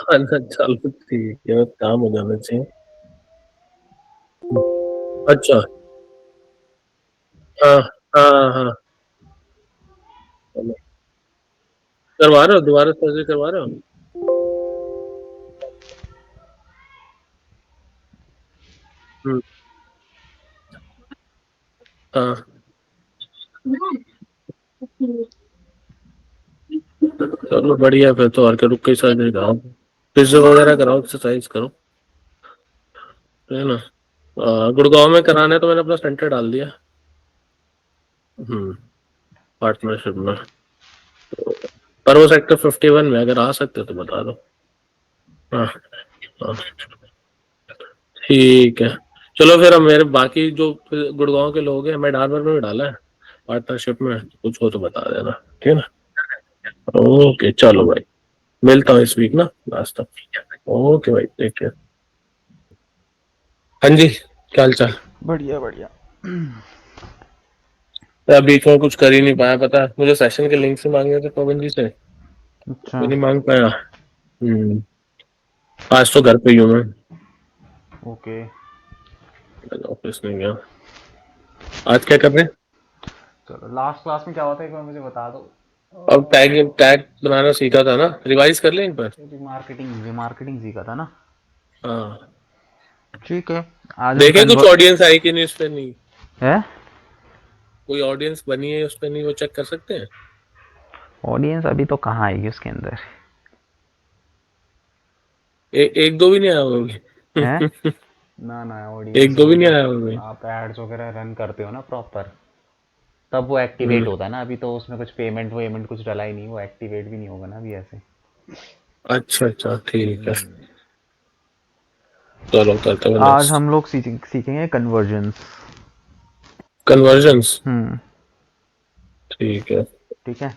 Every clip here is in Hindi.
अच्छा चलो ठीक है, काम हो जाना चाहिए। अच्छा। हाँ हाँ हाँ। चलो। करवा रहे हो दोबारा सर्जरी करवा रहे हो? हम्म। हाँ। चलो बढ़िया, फिर तो और क्या, रुक के सर्जरी कराओ, फिजियो वगैरह कराओ, एक्सरसाइज करो, है ना। गुड़गांव में कराना है तो मैंने अपना सेंटर डाल दिया। हम्म। पार्टनरशिप में। पर वो सेक्टर 51 में, अगर आ सकते हो तो बता दो। हाँ हाँ। ठीक है। चलो फिर, हम मेरे बाकी जो गुड़गांव के लोग हैं, मैं डारवर में भी डाला है पार्टनरशिप में, कुछ हो तो बता देना। ठीक है ना। ओके चलो भाई, मिलता हूँ इस वीक ना, लास्ट तक। ओके भाई, टेक केयर। हाँ जी, क्या हाल चाल? बढ़िया बढ़िया। मैं बीच में कुछ कर ही नहीं पाया, पता है मुझे सेशन के लिंक से मांगे थे पवन जी से, अच्छा। वो नहीं मांग पाया। हम्म। आज तो घर पे ही हूँ मैं, ओके। ऑफिस नहीं गया। आज क्या कर रहे हैं? चलो, लास्ट क्लास में क्या होता है एक बार मुझे बता दो। अब टैग टैग बनाना सीखा था ना, रिवाइज कर लें इन पर। रिमार्केटिंग रिमार्केटिंग सीखा था ना। हाँ। ठीक है। आज हम देखे कुछ कन्वर्ट ऑडियंस आई कि नहीं उस पे? नहीं, है। कोई ऑडियंस बनी है उस पे? नहीं, वो चेक कर सकते हैं? ऑडियंस अभी तो कहाँ आएगी उसके अंदर। एक दो भी नहीं आया होगी। है। ना ना, एक ऑडियंस दो वो भी नहीं जब आया होगी। आप एड्स वगैरह रन करते हो ना प्रॉपर, तब वो एक्टिवेट हम्म। होता है ना। अभी तो उसमें कुछ पेमेंट वेमेंट कुछ डला ही नहीं, वो एक्टिवेट भी नहीं होगा ना अभी ऐसे। अच्छा अच्छा, ठीक है। चलो करते हैं आज नेक्स्ट। हम लोग सीखेंगे कन्वर्जन्स। कन्वर्जन्स। हम्म। ठीक है। ठीक है।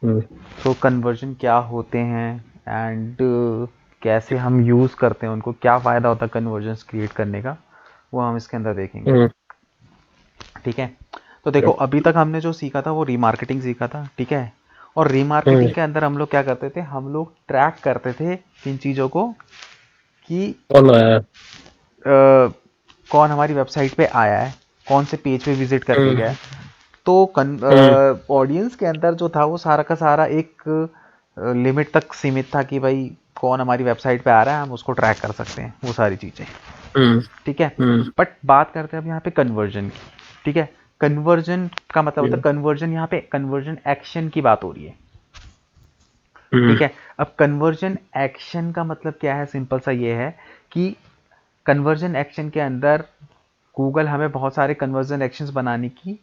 हम्म। तो कन्वर्जन क्या होते हैं एंड कैसे हम यूज़ करते हैं उनको, क्या फ़ायदा होता है कन्वर्जन्स क्रिएट करने का, वो हम इसके अंदर देखेंगे। हम्म। ठीक है। तो देखो, अभी तक हमने जो सीखा था वो रीमार्केटिंग सीखा था। ठीक है। और हम्म। रीमार्केटिंग के अंदर हम लोग क्या करते थे, हम लोग ट्रैक करते थे इन चीज़ों को कि कौन आया? कौन हमारी वेबसाइट पे आया है, कौन से पेज पे विजिट करके हम्म। गया है। तो हम्म। ऑडियंस के अंदर जो था वो सारा का सारा एक लिमिट तक सीमित था कि भाई कौन हमारी वेबसाइट पे आ रहा है, हम उसको ट्रैक कर सकते हैं वो सारी चीज़ें। हम्म। ठीक है। हम्म। बट बात करते हैं अब यहाँ पे कन्वर्जन की। ठीक है। कन्वर्जन का मतलब होता है, कन्वर्जन यहाँ पे कन्वर्जन एक्शन की बात हो रही है। हम्म। ठीक है। अब कन्वर्जन एक्शन का मतलब क्या है, सिंपल सा ये है कि कन्वर्जन एक्शन के अंदर गूगल हमें बहुत सारे कन्वर्जन एक्शंस बनाने की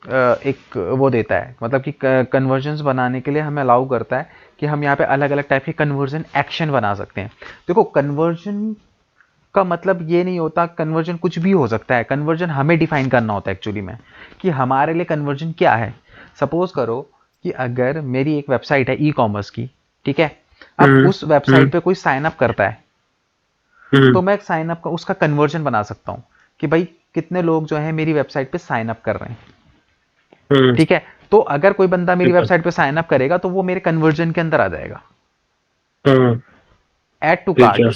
एक वो देता है, मतलब कि कन्वर्जन्स बनाने के लिए हमें अलाउ करता है कि हम यहाँ पे अलग अलग टाइप के कन्वर्जन एक्शन बना सकते हैं। देखो, कन्वर्जन का मतलब ये नहीं होता, कन्वर्जन कुछ भी हो सकता है। कन्वर्जन हमें डिफाइन करना होता है एक्चुअली में कि हमारे लिए कन्वर्जन क्या है। सपोज करो कि अगर मेरी एक वेबसाइट है ई कॉमर्स की। ठीक है। अब हम्म। उस वेबसाइट हम्म। पे कोई साइन अप करता है, हम्म। तो मैं एक साइन अप का उसका कन्वर्जन बना सकता हूँ कि भाई कितने लोग जो है मेरी वेबसाइट पे साइन अप कर रहे हैं। हम्म। ठीक है। तो अगर कोई बंदा मेरी ठीक है। वेबसाइट पे साइन अप करेगा तो वो मेरे कन्वर्जन के अंदर आ जाएगा। हम्म। ऐड टू ठीक कार्ट। है।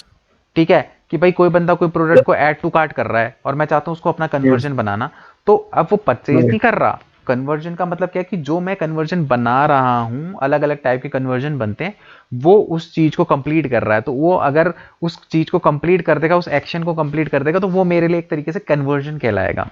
ठीक है। कि भाई कोई बंदा कोई प्रोडक्ट को ऐड टू कार्ट कर रहा है और मैं चाहता हूं उसको अपना हम्म। कन्वर्जन बनाना। तो अब वो परचेज हम्म। नहीं कर रहा। कन्वर्जन का मतलब क्या है कि जो मैं कन्वर्जन बना रहा हूं, अलग अलग टाइप के कन्वर्जन बनते हैं, वो उस चीज को कंप्लीट कर रहा है। तो वो अगर उस चीज को कंप्लीट कर देगा, उस एक्शन को कंप्लीट कर देगा, तो वो मेरे लिए एक तरीके से कन्वर्जन कहलाएगा।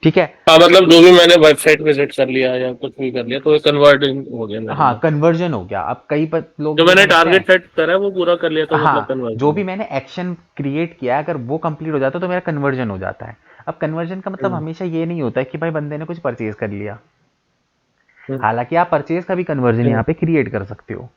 ठीक है। हाँ, मतलब जो भी मैंने वेबसाइट विजिट कर लिया या कुछ भी कर लिया तो ये कन्वर्टिंग हो गया मेरे हाँ, में। कन्वर्जन हो गया। अब कई लोग जो ये मैंने समझते हैं। टारगेट सेट करा है वो पूरा कर लिया तो मतलब हाँ, जो कन्वर्जन भी है। मैंने एक्शन क्रिएट किया है, अगर वो कंप्लीट हो जाता है तो मेरा कन्वर्जन हो जाता है। अब कन्वर्जन का मतलब हम्म। हमेशा ये नहीं होता है कि भाई बंदे ने कुछ परचेज कर लिया। हम्म। हालांकि आप परचेज का भी कन्वर्जन हम्म। यहाँ पे क्रिएट कर सकते हो।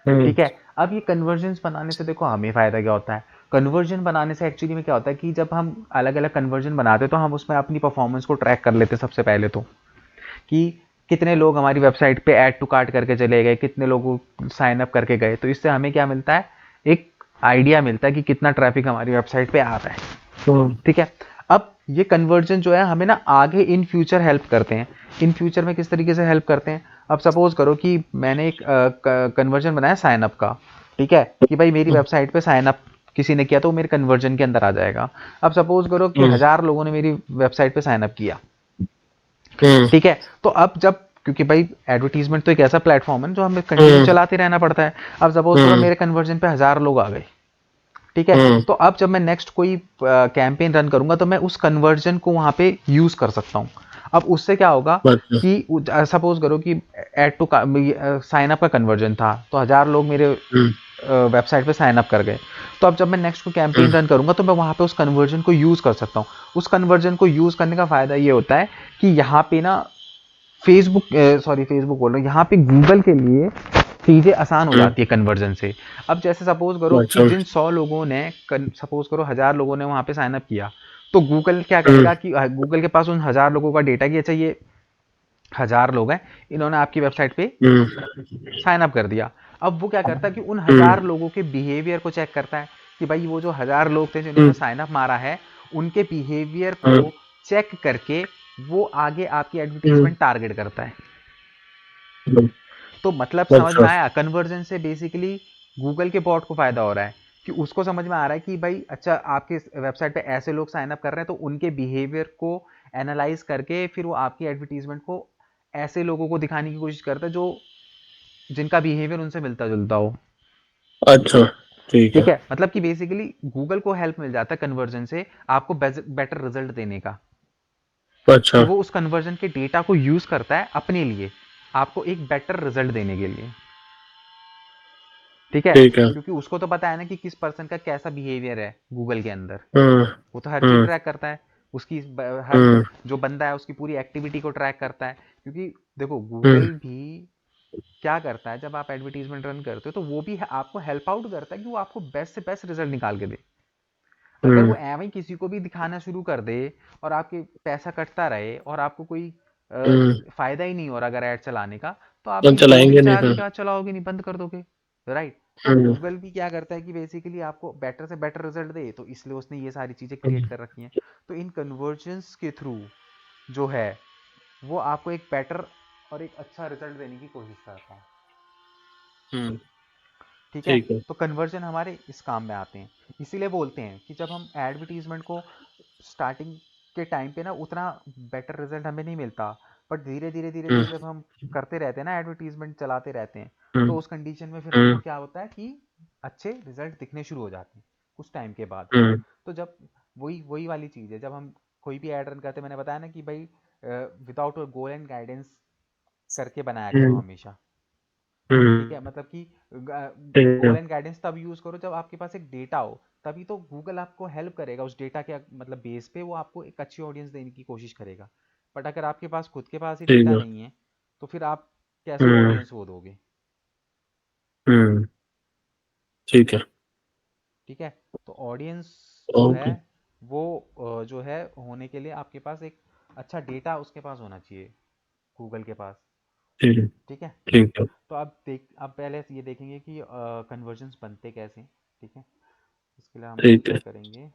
हम्म। ठीक है। अब ये कन्वर्जन बनाने से देखो हमें फायदा क्या होता है। कन्वर्जन बनाने से एक्चुअली में क्या होता है कि जब हम अलग अलग कन्वर्जन बनाते हैं तो हम उसमें अपनी परफॉर्मेंस को ट्रैक कर लेते हैं सबसे पहले तो, कि कितने लोग हमारी वेबसाइट पे ऐड टू कार्ट करके चले गए, कितने लोग साइन अप करके गए। तो इससे हमें क्या मिलता है, एक आइडिया मिलता है कि कितना ट्रैफिक हमारी वेबसाइट पे आ रहा है। हम्म। ठीक है। अब ये कन्वर्जन जो है हमें ना आगे इन फ्यूचर हेल्प करते हैं। इन फ्यूचर में किस तरीके से हेल्प करते हैं? अब सपोज करो कि मैंने एक कन्वर्जन बनाया साइन अप का, ठीक है, कि भाई मेरी वेबसाइट पे साइन अप किसी ने किया तो वो मेरे कन्वर्जन के अंदर आ जाएगा। अब सपोज करो कि हम्म 1000 लोगों ने मेरी वेबसाइट पे साइन अप किया, हम्म ठीक है, तो अब जब, क्योंकि भाई एडवर्टीजमेंट तो एक ऐसा प्लेटफॉर्म है जो हमें कंटिन्यू हम्म चलाते रहना पड़ता है। अब सपोज करो हम्म मेरे कन्वर्जन पे 1000 लोग आ गए, ठीक है, हम्म तो अब जब मैं नेक्स्ट कोई कैंपेन रन करूंगा तो मैं उस कन्वर्जन को वहां पे यूज कर सकता हूं। अब उससे क्या होगा अच्छा कि सपोज करो कि एड टू साइन अप का कन्वर्जन था तो 1000 लोग मेरे हम्म वेबसाइट पे साइन अप कर गए। तो अब जब मैं नेक्स्ट कोई कैंपेन हम्म रन करूंगा तो मैं वहां पे उस कन्वर्जन को यूज कर सकता हूँ। उस कन्वर्जन को यूज करने का फायदा ये होता है कि यहाँ पे ना फेसबुक, सॉरी फेसबुक बोल रहा हूँ, यहाँ पे गूगल के लिए चीज़ें आसान हो हम्म जाती है कन्वर्जन से। अब जैसे सपोज करो कि अच्छा जिन 100 लोगों ने, सपोज करो 1000 लोगों ने वहाँ पे साइन अप किया, तो गूगल क्या हम्म करेगा कि गूगल के पास उन 1000 लोगों का डेटा कि अच्छा ये 1000 लोग हैं, इन्होंने आपकी वेबसाइट पे हम्म साइन अप कर दिया। अब वो क्या करता है कि उन हम्म 1000 लोगों के बिहेवियर को चेक करता है कि भाई वो जो 1000 लोग थे जिन्होंने हम्म साइन अप मारा है, उनके बिहेवियर को हम्म चेक करके वो आगे आपकी हम्म एडवर्टीजमेंट टारगेट करता है। हम्म, तो मतलब समझ अच्छा में आया, कन्वर्जन से बेसिकली गूगल के बॉट को फायदा हो रहा है कि उसको समझ में आ रहा है कि भाई अच्छा आपके वेबसाइट पे ऐसे लोग साइन अप कर रहे हैं, तो उनके बिहेवियर को एनालाइज करके फिर वो आपकी एडवर्टीजमेंट को ऐसे लोगों को दिखाने की कोशिश करता है जो जिनका बिहेवियर उनसे मिलता जुलता हो। अच्छा ठीक है ठीक है, मतलब कि बेसिकली गूगल को हेल्प मिल जाता है कन्वर्जन से आपको बेटर रिजल्ट देने का, कि अच्छा वो उस कन्वर्जन के डेटा को यूज करता है अपने लिए, आपको एक बेटर रिजल्ट देने के लिए। ठीक है, ठीक है क्योंकि उसको तो पता है ना कि किस पर्सन का कैसा बिहेवियर है गूगल के अंदर। हम्म वो तो हर चीज हम्म ट्रैक करता है, उसकी हर हम्म जो बंदा है उसकी पूरी एक्टिविटी को ट्रैक करता है। क्योंकि देखो हम्म गूगल भी क्या करता है, जब आप एडवर्टीजमेंट रन करते हो तो वो भी आपको हेल्प आउट करता है कि वो आपको बेस्ट से बेस्ट रिजल्ट निकाल के दे। अगर वो हम्म एवं ही किसी को भी दिखाना शुरू कर दे और आपके पैसा कटता रहे और आपको कोई हम्म फायदा ही नहीं हो रहा अगर ऐड चलाने का, तो आप तो भी दो दिन चलाएंगे नहीं चार दिन फिर के बाद चलाओगे नहीं, बंद कर दोगे। राइट। तो हम्म गूगल भी क्या करता है कि बेसिकली आपको बेटर से बेटर रिजल्ट दे, तो इसलिए उसने ये सारी चीज़ें क्रिएट हम्म कर रखी हैं। तो इन कन्वर्जेंस के थ्रू जो है वो आपको एक बेटर और एक अच्छा रिजल्ट देने की कोशिश करता है। हम्म, ठीक है, ठीक है तो कन्वर्जन हमारे इस काम में आते हैं। इसीलिए बोलते हैं कि जब हम एडवर्टीजमेंट को स्टार्टिंग के टाइम पे ना उतना बेटर रिजल्ट हमें नहीं मिलता, बट धीरे धीरे धीरे हम्म धीरे जब हम करते रहते हैं ना, एडवर्टीजमेंट चलाते रहते हैं, तो हम्म उस कंडीशन में फिर हमको हम्म क्या होता है कि अच्छे रिजल्ट दिखने शुरू हो जाते हैं कुछ टाइम के बाद। हम्म तो जब वही वही वाली चीज़ है, जब हम कोई भी एड रन करते हैं, मैंने बताया ना कि भाई विदाउट गोल एंड गाइडेंस करके बनाया करो हम्म हमेशा। ठीक हम्म, है, मतलब कि ठीक है गोल एंड गाइडेंस तब यूज करो जब आपके पास एक डेटा हो, तभी तो गूगल आपको हेल्प करेगा उस डेटा के मतलब बेस पे वो आपको एक अच्छी ऑडियंस देने की कोशिश करेगा। बट अगर आपके पास खुद के पास ही ठीक डेटा है नहीं है तो फिर आप कैसे हम्म ऑडियंस वो दोगे। हम्म ठीक है ठीक है, तो ऑडियंस जो है ओके वो जो है होने के लिए आपके पास एक अच्छा डेटा उसके पास होना चाहिए, गूगल के पास। ठीक है ठीक है, ठीक है तो अब पहले ये देखेंगे कि कन्वर्जन्स बनते कैसे हैं। ठीक है, इसके लिए हम लोग ठीक क्या है करेंगे।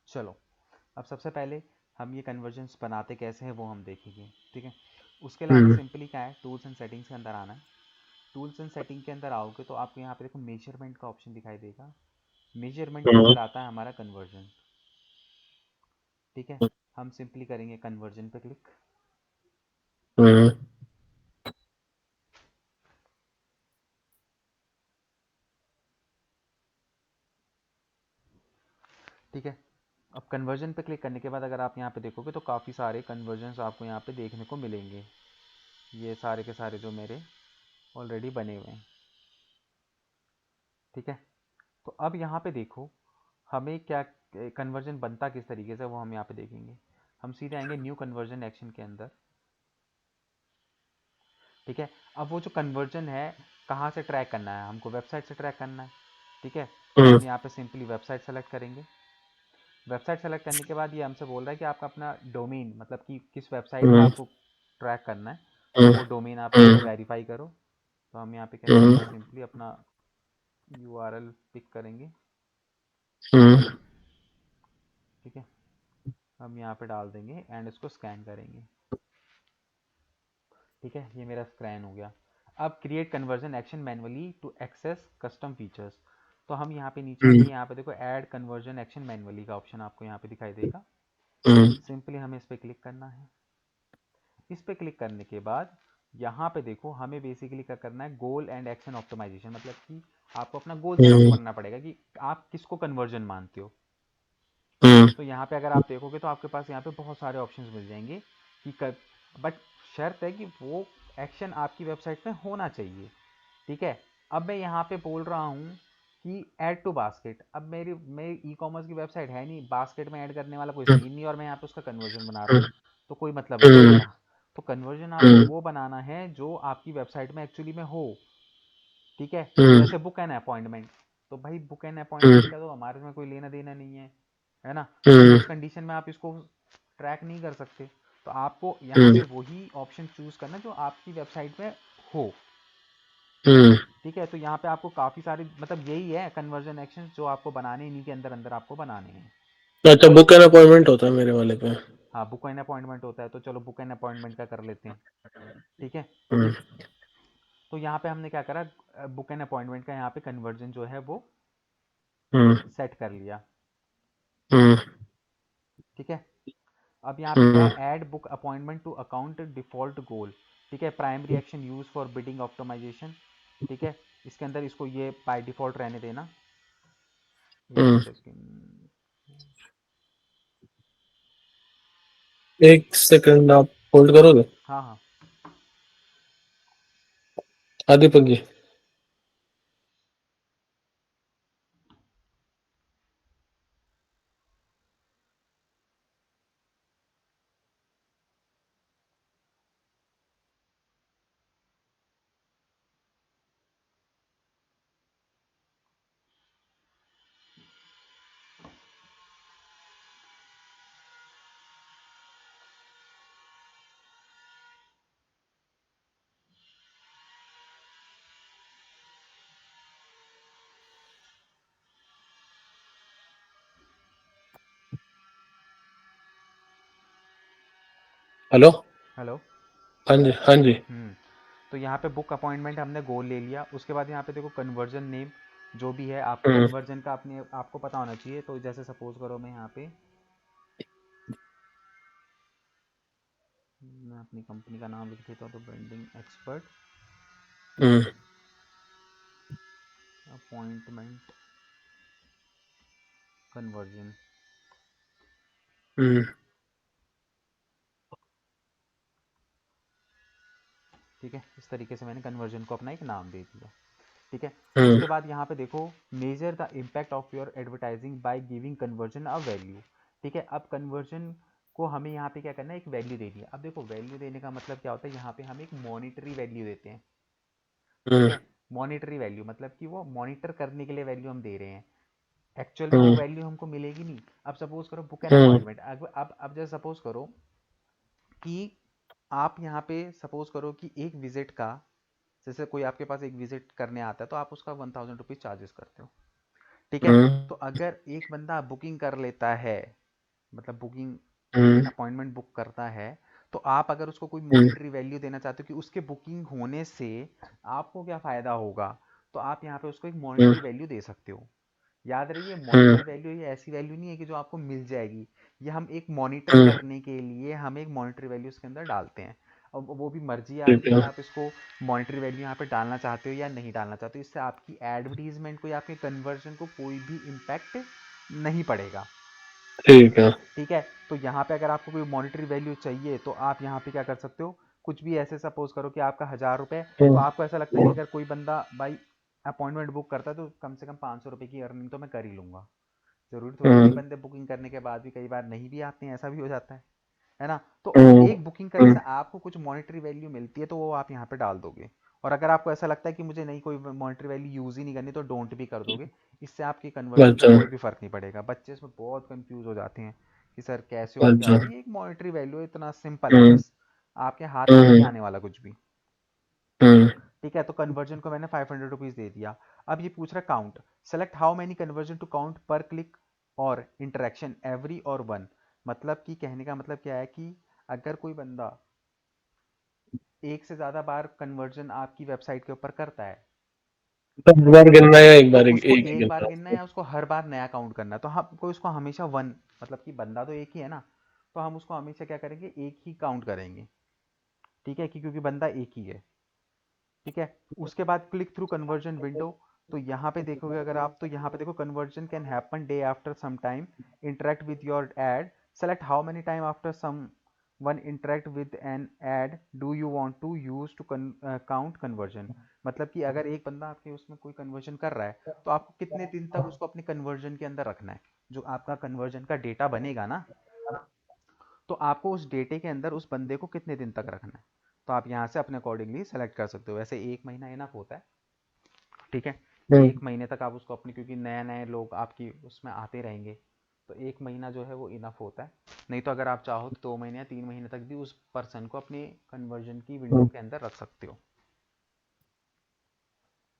चलो, अब सबसे पहले हम ये कन्वर्जन्स बनाते कैसे हैं वो हम देखेंगे। ठीक है, उसके लिए हमें हम्म सिंपली क्या है, टूल्स एंड सेटिंग्स के अंदर आना है। टूल्स एंड सेटिंग के अंदर आओगे तो आपको यहाँ पे देखो मेजरमेंट का ऑप्शन दिखाई देगा। मेजरमेंट के हम्म अंदर आता है हमारा कन्वर्जन। ठीक है, हम सिंपली करेंगे कन्वर्जन पे क्लिक। हम्म ठीक है, अब कन्वर्जन पे क्लिक करने के बाद अगर आप यहाँ पे देखोगे तो काफ़ी सारे कन्वर्जन्स आपको यहाँ पे देखने को मिलेंगे। ये सारे के सारे जो मेरे ऑलरेडी बने हुए हैं। ठीक है, तो अब यहाँ पे देखो हमें क्या कन्वर्जन बनता किस तरीके से, वो हम यहाँ पे देखेंगे। हम सीधे आएंगे न्यू कन्वर्जन एक्शन के अंदर। ठीक है, अब वो जो कन्वर्जन है कहाँ से ट्रैक करना है, हमको वेबसाइट से ट्रैक करना है। ठीक है, तो हम्म हम यहाँ पे सिंपली वेबसाइट सेलेक्ट करेंगे। वेबसाइट सेलेक्ट करने के बाद ये हमसे बोल रहा है कि आपका अपना डोमेन, मतलब कि किस वेबसाइट का हम्म आपको ट्रैक करना है, तो हम्म वो डोमेन आप यहाँ पे हम्म वेरीफाई करो। तो हम यहाँ पे क्या हम्म करेंगे, सिंपली अपना यूआरएल पिक करेंगे। हम्म ठीक है, हम यहाँ पे डाल देंगे एंड इसको स्कैन करेंगे। ठीक है, ये मेरा स्कैन हो गया। अब create conversion action manually to access custom features. तो हम यहाँ पे नीचे आएंगे, यहाँ पे देखो ऐड कन्वर्जन एक्शन मैनुअली का ऑप्शन आपको यहाँ पे दिखाई देगा। हम्म सिंपली हमें इस पर क्लिक करना है। इस पे क्लिक करने के बाद यहाँ पे देखो हमें बेसिकली क्या करना है, गोल एंड एक्शन ऑप्टिमाइजेशन, मतलब कि आपको अपना गोल सेटअप हम्म करना पड़ेगा कि आप किसको कन्वर्जन मानते हो। हम्म तो यहाँ पे अगर आप देखोगे तो आपके पास यहाँ पे बहुत सारे ऑप्शंस मिल जाएंगे कि बट शर्त है कि वो एक्शन आपकी वेबसाइट में होना चाहिए। ठीक है, अब मैं यहाँ पे बोल रहा हूँ कि ऐड टू बास्केट। अब मेरी ई कॉमर्स की वेबसाइट है नहीं, बास्केट में ऐड करने वाला कोई सीन नहीं, और मैं यहाँ पे उसका कन्वर्जन बना रहा हूँ, तो कोई मतलब नहीं हम्म बनेगा। तो कन्वर्जन आपको वो बनाना है जो आपकी वेबसाइट में एक्चुअली में हो। ठीक है, जैसे बुक एन अपॉइंटमेंट, तो भाई बुक एन अपॉइंटमेंट का तो हमारे में कोई लेना देना नहीं है ना। तो उस कंडीशन में आप इसको ट्रैक नहीं कर सकते। तो आपको यहाँ पे वही ऑप्शन चूज करना जो आपकी वेबसाइट में हो। हम्म ठीक है, तो यहाँ पे आपको काफ़ी सारे, मतलब यही है कन्वर्जन एक्शन जो आपको बनाने, इन्हीं के अंदर अंदर आपको बनाने हैं। अच्छा, बुक एन अपॉइंटमेंट होता है मेरे वाले पे। हाँ, बुक एन अपॉइंटमेंट होता है, तो चलो बुक एन अपॉइंटमेंट का कर लेते हैं। ठीक है, हम्म तो यहाँ पे हमने क्या करा, बुक एन अपॉइंटमेंट का यहाँ पे कन्वर्जन जो है वो हम्म सेट कर लिया। हम्म ठीक है, अब यहाँ पे क्या हम्म है, add book appointment to account default goal. ठीक है, primary action use for bidding optimization. ठीक है, इसके अंदर इसको ये बाय डिफॉल्ट रहने देना। एक हम्म सेकेंड। एक सेकंड आप होल्ड करोगे? हाँ हाँ। आदिपक जी। हेलो। हेलो। हाँ जी, हाँ जी। तो यहाँ पे बुक अपॉइंटमेंट हमने गोल ले लिया, उसके बाद यहाँ पे देखो कन्वर्जन नेम जो भी है आपको हम्म कन्वर्जन का अपने आपको पता होना चाहिए। तो जैसे सपोज करो मैं यहाँ पे, मैं अपनी कंपनी का नाम लिख देता हूँ, तो ब्रांडिंग एक्सपर्ट हम्म अपॉइंटमेंट कन्वर्जन। हम्म ठीक है, इस तरीके से मैंने कन्वर्जन को अपना एक नाम दे दिया। ठीक है, हम्म उसके बाद यहाँ पे देखो measure the impact of your advertising by giving conversion a value. ठीक है, अब कन्वर्जन को हमें यहाँ पे क्या करना है, एक वैल्यू देनी है। अब देखो वैल्यू देने का मतलब क्या होता है, यहाँ पे हम एक मॉनिटरी वैल्यू देते हैं। ठीक हम्म है, मॉनिटरी वैल्यू मतलब कि वो मॉनिटर करने के लिए वैल्यू हम दे रहे हैं, एक्चुअल में वो हम्म वैल्यू हमको मिलेगी नहीं। अब सपोज करो बुक एन हम्म अपॉइंटमेंट, अब जैसे सपोज करो कि आप यहाँ पे सपोज करो कि एक विजिट का, जैसे कोई आपके पास एक विजिट करने आता है तो आप उसका 1000 रुपीज़ चार्जेस करते हो। ठीक है, हम्म तो अगर एक बंदा बुकिंग कर लेता है, मतलब बुकिंग हम्म अपॉइंटमेंट बुक करता है, तो आप अगर उसको कोई हम्म मॉनिटरी वैल्यू देना चाहते हो कि उसके बुकिंग होने से आपको क्या फ़ायदा होगा, तो आप यहाँ पे उसको एक हम्म मॉनिटरी वैल्यू दे सकते हो। याद रहिए हम्म मॉनिटरी वैल्यू ये ऐसी वैल्यू नहीं है कि जो आपको मिल जाएगी, ये हम एक मॉनिटर हम्म, करने के लिए हम एक मॉनिटरी वैल्यू इसके अंदर डालते हैं। अब वो भी मर्जी है ठीक आपकी कि है। आप इसको मॉनिटरी वैल्यू यहाँ पे डालना चाहते हो या नहीं डालना चाहते हो। इससे आपकी एडवर्टीजमेंट को या आपके कन्वर्जन को कोई भी इम्पैक्ट नहीं पड़ेगा। ठीक है। ठीक है, तो यहाँ पे अगर आपको कोई मॉनिटरी वैल्यू चाहिए तो आप यहाँ पे क्या कर सकते हो, कुछ भी ऐसे सपोज करो कि आपका 1000 रुपये, तो हम्म, आपको ऐसा लगता है कि अगर कोई बंदा भाई अपॉइंटमेंट बुक करता है तो कम से कम 500 रुपये की अर्निंग तो मैं कर ही लूँगा। ज़रूरी थोड़ी है कि हम्म, बंदे बुकिंग करने के बाद भी कई बार नहीं भी आते हैं, ऐसा भी हो जाता है ना। तो हम्म, एक बुकिंग करने से आपको कुछ मॉनेटरी वैल्यू मिलती है, तो वो आप यहाँ पे डाल दोगे। और अगर आपको ऐसा लगता है कि मुझे नहीं कोई मॉनेटरी वैल्यू यूज़ ही नहीं करनी, तो डोंट भी कर दोगे। इससे आपकी कन्वर्जन पे अच्छा, कोई भी फ़र्क नहीं पड़ेगा। बच्चे इसमें बहुत कंफ्यूज हो जाते हैं कि सर कैसे और क्या, अच्छा, ये एक मॉनेटरी वैल्यू है, इतना सिंपल है हम्म, बस, आपके हाथ में नहीं हम्म, आने वाला कुछ भी। हम्म, ठीक है, तो कन्वर्जन को मैंने 500 रुपीज़ दे दिया। अब ये पूछ रहा count, select how many conversion to count पर क्लिक और इंटरेक्शन एवरी और वन। मतलब कि कहने का मतलब क्या है कि अगर कोई बंदा एक से ज़्यादा बार कन्वर्जन आपकी वेबसाइट के ऊपर करता है, तो हर बार गिनना है या एक तो बार एक उसको ही एक बार गिनना है गिनना है उसको? या उसको हर बार नया काउंट करना है। तो हम कोई उसको हमेशा वन, मतलब कि बंदा तो एक ही है ना, तो हम उसको हमेशा क्या करेंगे, एक ही काउंट करेंगे। ठीक है, कि क्योंकि बंदा एक ही है। ठीक है, उसके बाद क्लिक थ्रू कन्वर्जन विंडो। तो यहाँ पे देखोगे अगर आप, तो यहाँ पे देखो conversion can happen day after some time, interact with your ad, select how many time after some one interact with an ad do you want to use to count conversion. मतलब कि अगर एक बंदा आपके उसमें कोई कन्वर्जन कर रहा है, तो आपको कितने दिन तक उसको अपने कन्वर्जन के अंदर रखना है। जो आपका कन्वर्जन का डेटा बनेगा ना, तो आपको उस डेटे के अंदर उस बंदे को कितने दिन तक रखना है। तो आप यहाँ से अपने अकॉर्डिंगली सेलेक्ट कर सकते हो। वैसे एक महीना इनफ होता है। ठीक है, हम्म, एक महीने तक आप उसको अपनी, क्योंकि नए नए लोग आपकी उसमें आते रहेंगे, तो एक महीना जो है वो इनफ होता है। नहीं तो अगर आप चाहो तो 2 महीने या 3 महीने तक भी उस पर्सन को अपनी कन्वर्जन की विंडो हम्म, के अंदर रख सकते हो।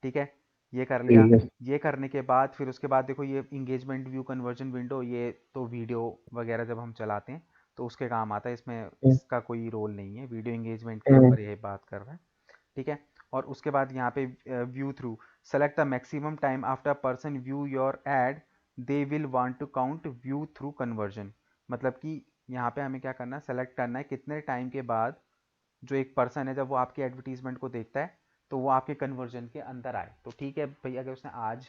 ठीक है, ये कर लिया। ठीक है। ये करने के बाद फिर उसके बाद देखो ये इंगेजमेंट व्यू कन्वर्जन विंडो, ये तो वीडियो वगैरह जब हम चलाते हैं तो उसके काम आता है, इसमें हम्म, इसका कोई रोल नहीं है, वीडियो इंगेजमेंट के हम्म, ऊपर यह बात कर रहा है। ठीक है, और उसके बाद यहाँ पे view through, select the maximum time after person view your ad they will want to count view through conversion. मतलब कि यहाँ पे हमें क्या करना है, सेलेक्ट करना है कितने टाइम के बाद जो एक पर्सन है जब वो आपकी एडवर्टीजमेंट को देखता है, तो वो आपके कन्वर्जन के अंदर आए। तो ठीक है भाई, अगर उसने आज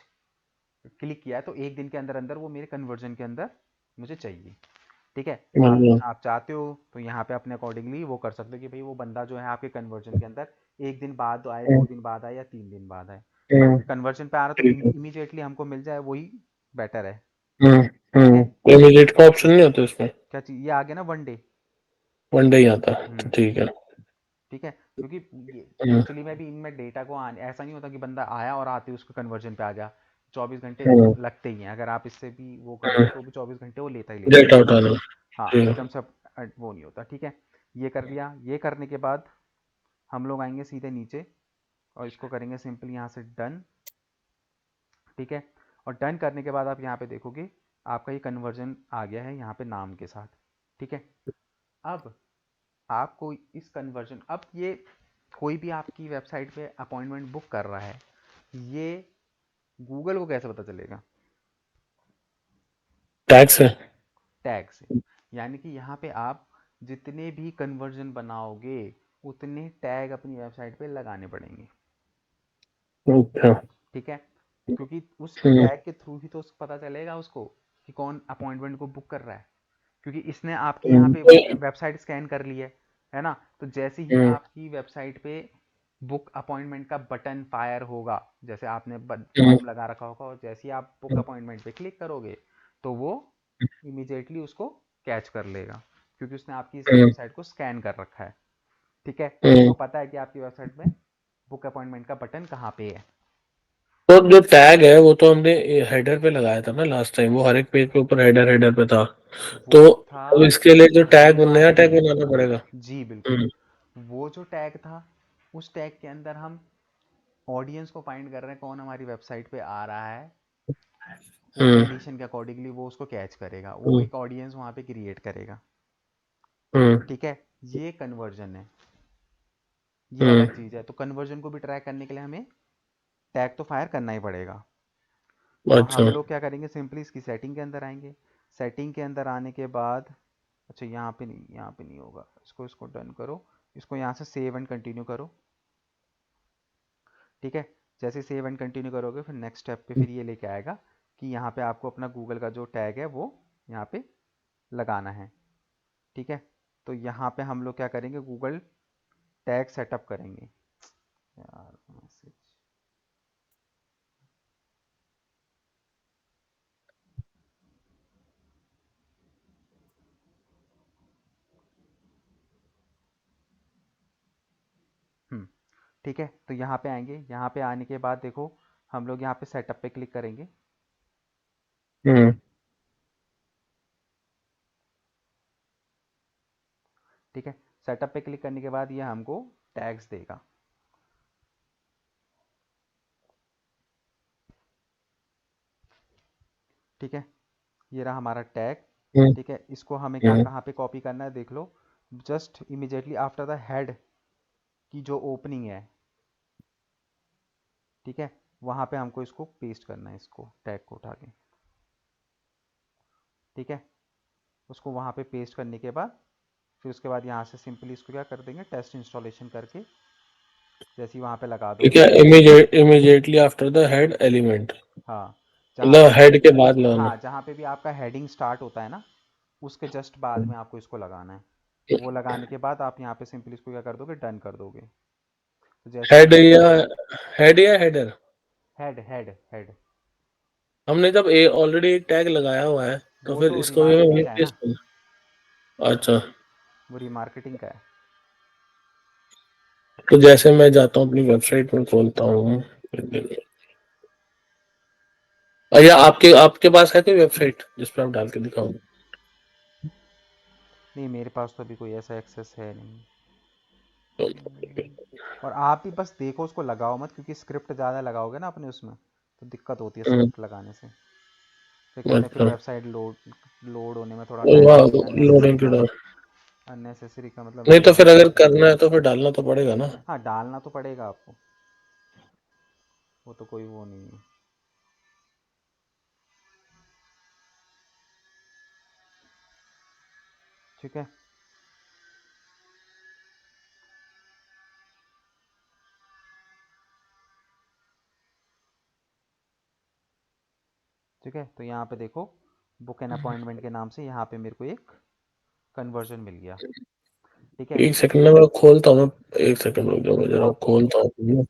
क्लिक किया है तो एक दिन के अंदर अंदर वो मेरे कन्वर्जन के अंदर मुझे चाहिए। ठीक है, हम्म, आप चाहते हो तो यहाँ पे अपने अकॉर्डिंगली वो कर सकते हो कि भाई वो बंदा जो है आपके कन्वर्जन के अंदर एक दिन बाद आए, हम्म, 2 दिन बाद आए, या 3 दिन बाद आए। बट हम्म, कन्वर्जन पे आ रहा तो ठीक है। इमीडिएटली हमको मिल जाए, वही बेटर है। हम्म, ठीक है, इमीडिएट का ऑप्शन नहीं होता इसमें? क्या चीज़, ये आ गया ना 1 डे। वन डे ही आता है तो हम्म। ठीक है। ठीक है, क्योंकि ये हम्म, एक्चुअली में भी इनमें डेटा को आने, ऐसा नहीं होता कि बंदा आया और आते ही उसको कन्वर्जन पे आ गया। 24 घंटे हम्म, लगते ही हैं, अगर आप इससे भी वो हम्म, करोगे तो भी 24 घंटे वो लेता ही लेता है। डेटा उठाना। हाँ, ठीक है। एकदम से वो नहीं होता। ठीक है, ये कर लिया। ये करने के बाद हम लोग आएंगे सीधे नीचे और इसको करेंगे सिंपल यहाँ से डन। ठीक है, और डन करने के बाद आप यहाँ पे देखोगे आपका ये कन्वर्जन आ गया है यहाँ पे नाम के साथ। ठीक है, अब आपको इस कन्वर्जन, अब ये कोई भी आपकी वेबसाइट पे अपॉइंटमेंट बुक कर रहा है, ये गूगल को कैसे पता चलेगा? टैक्स है। टैग से। यानी कि यहाँ पे आप जितने भी कन्वर्जन बनाओगे उतने टैग अपनी वेबसाइट पे लगाने पड़ेंगे। अच्छा। ठीक है, क्योंकि उस हम्म, टैग के थ्रू ही तो पता चलेगा उसको कि कौन अपॉइंटमेंट को बुक कर रहा है। क्योंकि इसने आपकी यहाँ पे हम्म, वेबसाइट स्कैन कर ली है ना। तो जैसे ही हम्म, आपकी वेबसाइट पे बुक अपॉइंटमेंट का बटन फायर होगा, जैसे आपने हम्म, फॉर्म लगा रखा होगा, और जैसे ही आप बुक अपॉइंटमेंट पे क्लिक करोगे तो वो इमीडिएटली उसको कैच कर लेगा, क्योंकि उसने आपकी इस हम्म, वेबसाइट को स्कैन कर रखा है। ठीक है, हम्म। उसको पता है कि आपकी वेबसाइट में बुक अपॉइंटमेंट का बटन कहाँ पे है। तो जो टैग है वो तो हमने हेडर पे लगाया था ना लास्ट टाइम, वो हर एक पेज के ऊपर हेडर हेडर पे था। वो तो था अब इसके लिए जो टैग, हेडिंग नया टैग मार्जिन। बनाना पड़ेगा? जी बिल्कुल, हम्म, वो जो टैग था, उस टैग के अंदर हम ऑडियंस को फाइंड कर रहे हैं, कौन हमारी वेबसाइट पे आ रहा है, वो हम्म, कंडीशन के अकॉर्डिंगली वो उसको कैच करेगा, वो हम्म, एक ऑडियंस वहाँ पे क्रिएट करेगा। हम्म, ठीक है, ये कन्वर्जन है, ये हम्म, अलग चीज़ है। तो कन्वर्जन को भी ट्रैक करने के लिए हमें टैग तो फायर करना ही पड़ेगा। तो अच्छा। हम लोग क्या करेंगे, सिंपली इसकी सेटिंग के अंदर आएंगे। सेटिंग के अंदर आने के बाद, अच्छा यहाँ पे नहीं, यहाँ पे नहीं होगा, इसको इसको डन करो। इसको यहाँ से सेव एंड कंटिन्यू करो। ठीक है, जैसे सेव एंड कंटिन्यू करोगे फिर नेक्स्ट स्टेप पे फिर ये लेके आएगा कि यहाँ पे आपको अपना गूगल का जो टैग है वो यहाँ पे लगाना है। ठीक है, तो यहाँ पे हम लोग क्या करेंगे, गूगल टैग सेटअप करेंगे। यार मैसेज, ठीक है, तो यहाँ पे आएंगे, यहाँ पे आने के बाद देखो हम लोग यहाँ पे सेटअप पे क्लिक करेंगे। हम्म। ठीक है, सेटअप पे क्लिक करने के बाद ये हमको टैग्स देगा। ठीक है, ये रहा हमारा टैग। हम्म। ठीक है, इसको हमें क्या हम्म। कहाँ पे कॉपी करना है देख लो, just immediately after the head की जो ओपनिंग है, ठीक है, वहाँ पे हमको इसको पेस्ट करना है, इसको टैग को उठा के। ठीक है, उसको वहाँ पे पेस्ट करने के बाद फिर उसके बाद यहाँ से सिंपली इसको क्या कर देंगे, टेस्ट इंस्टॉलेशन करके जैसे ही वहाँ पे लगा ठीक दोगे। है, immediately after the head element, हाँ, जहाँ मतलब पे भी, हेड के बाद लगाना। हाँ जहाँ पे भी आपका हेडिंग स्टार्ट होता है ना, उसके जस्ट बाद में आपको इसको लगाना है। वो लगाने के बाद आप यहाँ पे सिंपली इसको क्या कर दोगे, डन कर दोगे। तो जैसे ही हेड आपका या हेड या हेडर। हेड हेड हेड, हमने जब ऑलरेडी एक टैग लगाया हुआ है, तो वो फिर तो इसको भी हमें रिमार्केटिंग वहीं का है ना, पेस्ट करना। अच्छा। वो रिमार्केटिंग का है। तो जैसे मैं जाता हूँ अपनी वेबसाइट में खोलता हूँ, या आपके आपके पास है कोई वेबसाइट जिस पर आप डाल के दिखाओ? नहीं, मेरे पास तो अभी कोई ऐसा एक्सेस है नहीं। तो और आप भी बस देखो, उसको लगाओ मत, क्योंकि स्क्रिप्ट ज़्यादा लगाओगे ना अपने उसमें तो दिक्कत होती है हम्म, स्क्रिप्ट लगाने से। फिर कहते हैं फिर अच्छा। वेबसाइट लोड लोड होने में थोड़ा टाइम वाह, लगेगा, अननेसेसरी लोडिंग की का। डर। अननेसेसरी का मतलब नहीं तो वेट फिर करना अगर पड़ेगा। करना है तो फिर डालना तो पड़ेगा ना। हाँ, डालना तो पड़ेगा आपको, वो तो कोई वो नहीं है। ठीक है, ठीक है, तो यहाँ पे देखो बुक एन अपॉइंटमेंट के नाम से यहाँ पे मेरे को एक कन्वर्जन मिल गया। ठीक है, एक सेकंड में मैं खोलता हूँ, एक सेकंड रुक जाओ, मैं जरा खोलता हूँ।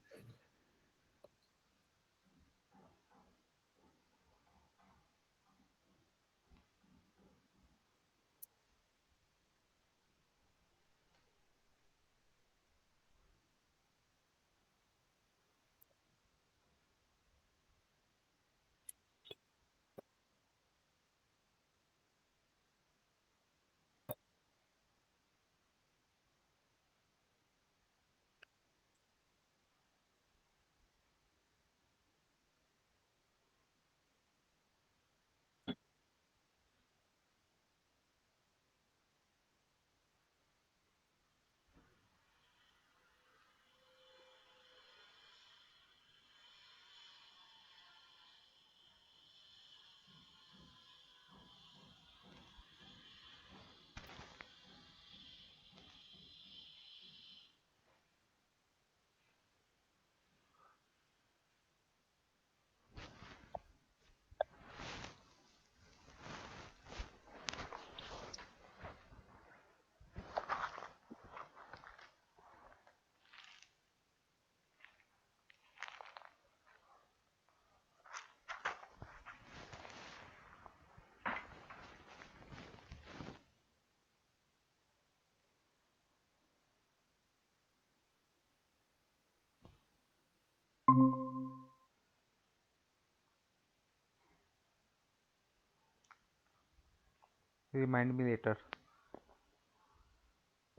Remind me later.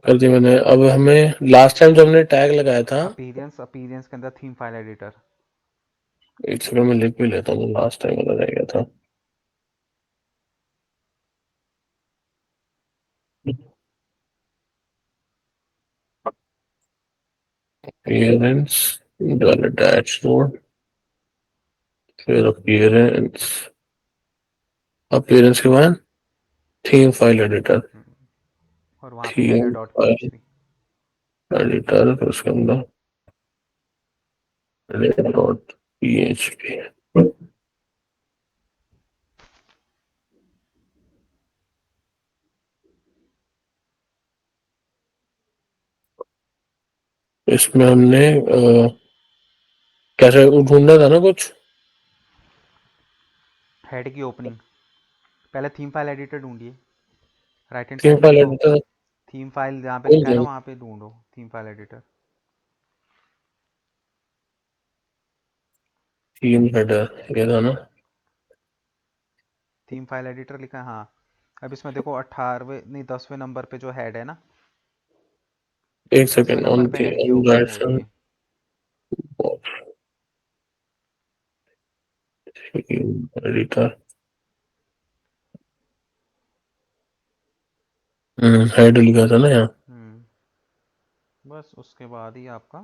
कर दी मैंने। अब हमें लास्ट टाइम जो हमने टैग लगाया था, अपीरियंस, अपीरियंस के अंदर थीम फाइल एडिटर। एक सेकंड में लिख भी लेता हूँ, लास्ट टाइम वाला रह गया था। अपीयरेंस, डॉलर डैशबोर्ड, फिर अपीयरेंस, अपीयरेंस के बाद थीम फाइल एडिटर। और वहाँ पे header theme dot file PHP. Editor, फिर उसके अंदर डॉट पीएचपी। इसमें हमने कैसे ढूंढना था ना कुछ। हेड की ओपनिंग, पहले थीम फाइल एडिटर ढूंढिए, राइट हैंड थीम साइड में फाइल देखो, एडिटर थीम फाइल जहाँ पे खोल लिखा है दिया। ना वहाँ पे ढूंढो theme file editor. Theme header ये था ना। थीम फाइल एडिटर लिखा है, हाँ। अब इसमें देखो 18वें नहीं 10वें नंबर पे जो हेड है ना, एक 10वें सेकेंड नंबर ऑन पे की हेड की ऑन ओपनिंग राइट हो रही साइड। है। एडिटर हेड लिखा था ना यहाँ। बस उसके बाद ही आपका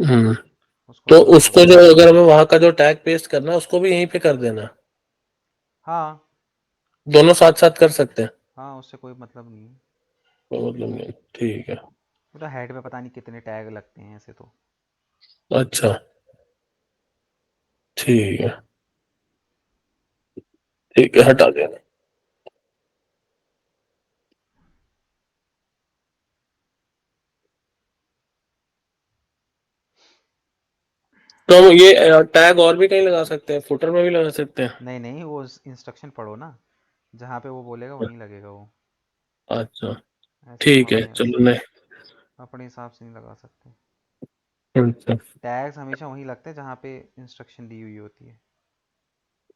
हम्म उसको तो रन कर उसको देना जो है। अगर हमें वहां का जो टैग पेस्ट करना है उसको भी यहीं पे कर देना है। हाँ दोनों साथ साथ कर सकते हैं। हाँ, उससे कोई मतलब नहीं है। कोई मतलब नहीं, ठीक है। वो तो हेड पे पता नहीं कितने टैग लगते हैं ऐसे तो। अच्छा ठीक है। ठीक है हटा देना। तो हम ये टैग और भी कहीं लगा सकते हैं, फुटर में भी लगा सकते हैं। नहीं नहीं, वो इंस्ट्रक्शन पढ़ो ना, जहाँ पे वो बोलेगा वहीं लगेगा वो। अच्छा ऐसे हम ठीक है अपने चलो नहीं। अपने हिसाब से नहीं लगा सकते। अच्छा, टैग्स हमेशा वहीं लगते हैं जहाँ पे इंस्ट्रक्शन दी हुई होती है।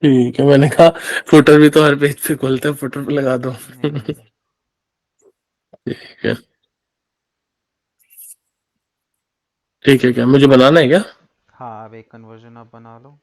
ठीक है मैंने कहा फुटर भी तो हर पेज पे खोलते हैं, फुटर पे लगा दो। नहीं नहीं। ठीक है। ठीक है क्या मुझे बनाना है क्या। हाँ, अब एक कन्वर्जन आप बना लो।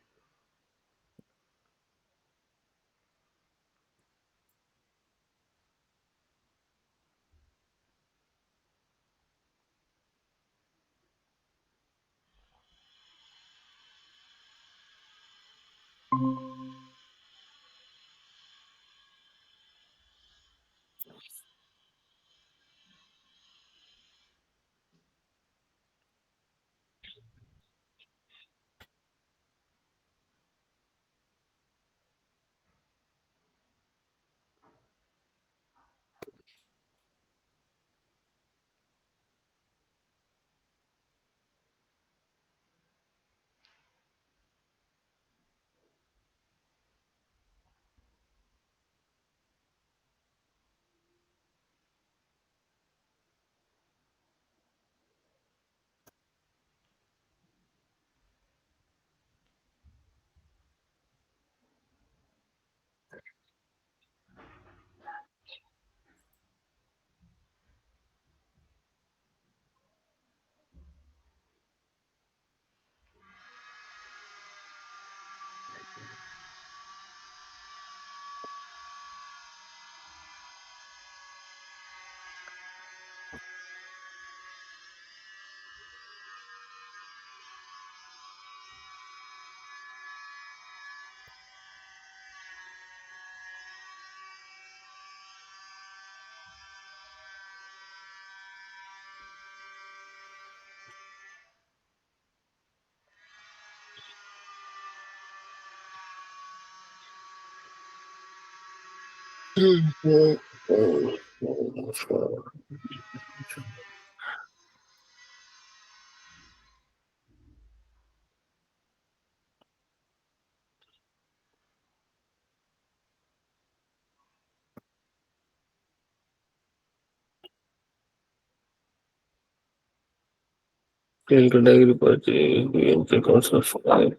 कैटेगरी पर कौन सा फाइल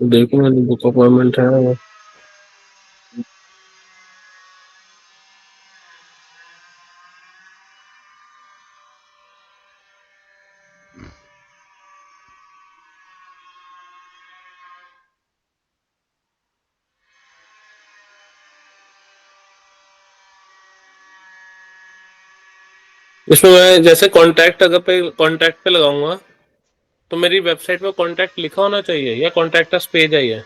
देखो मैंने बुक अपॉइंटमेंट है। इसमें मैं जैसे कांटेक्ट अगर पे कांटेक्ट पे लगाऊंगा तो मेरी वेबसाइट पे कांटेक्ट लिखा होना चाहिए या कांटेक्ट अस पेज आई है।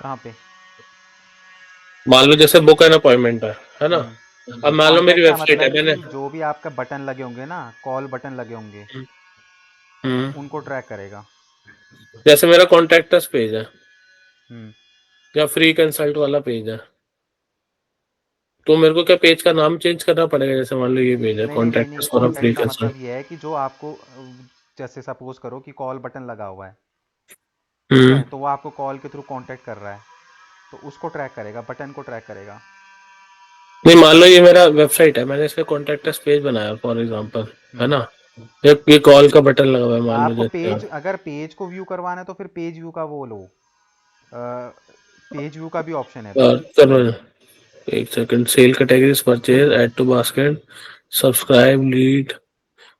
कहाँ पे? मान लो जैसे बुक एन अपॉइंटमेंट है ना। अब मान लो मेरी कांटेक्ट का वेबसाइट है मतलब मैंने। कि जो भी आपका बटन लगे होंगे ना, कॉल बटन लगे होंगे, हम्म उनको ट्रैक करेगा। जैसे मेरा कांटेक्ट अस पेज है हम्म या फ्री कंसल्ट वाला पेज है तो मेरे को क्या पेज का नाम चेंज करना पड़ेगा? जैसे मान लो ये पेज है, नहीं नहीं नहीं नहीं, contact for a free contact का कंसल्ट। मतलब ये है कि जो आपको जैसे सपोज करो कि कॉल बटन लगा हुआ है, ठीक हम्म। है, तो वो आपको कॉल के थ्रू कांटेक्ट कर रहा है, तो उसको ट्रैक करेगा, बटन को ट्रैक करेगा। नहीं, मान लो ये मेरा वेबसाइट है, मैंने इसका कॉन्टैक्ट अस पेज बनाया फॉर एग्जांपल, है हम्म। ना? ये कॉल का बटन लगा हुआ है मान लो आपको जैसे पेज, यहाँ। अगर पेज को व्यू करवाना है तो फिर पेज व्यू का वो लो, पेज व्यू का भी ऑप्शन है फिर। चलो एक second, sale categories, purchase, add to basket, subscribe, lead,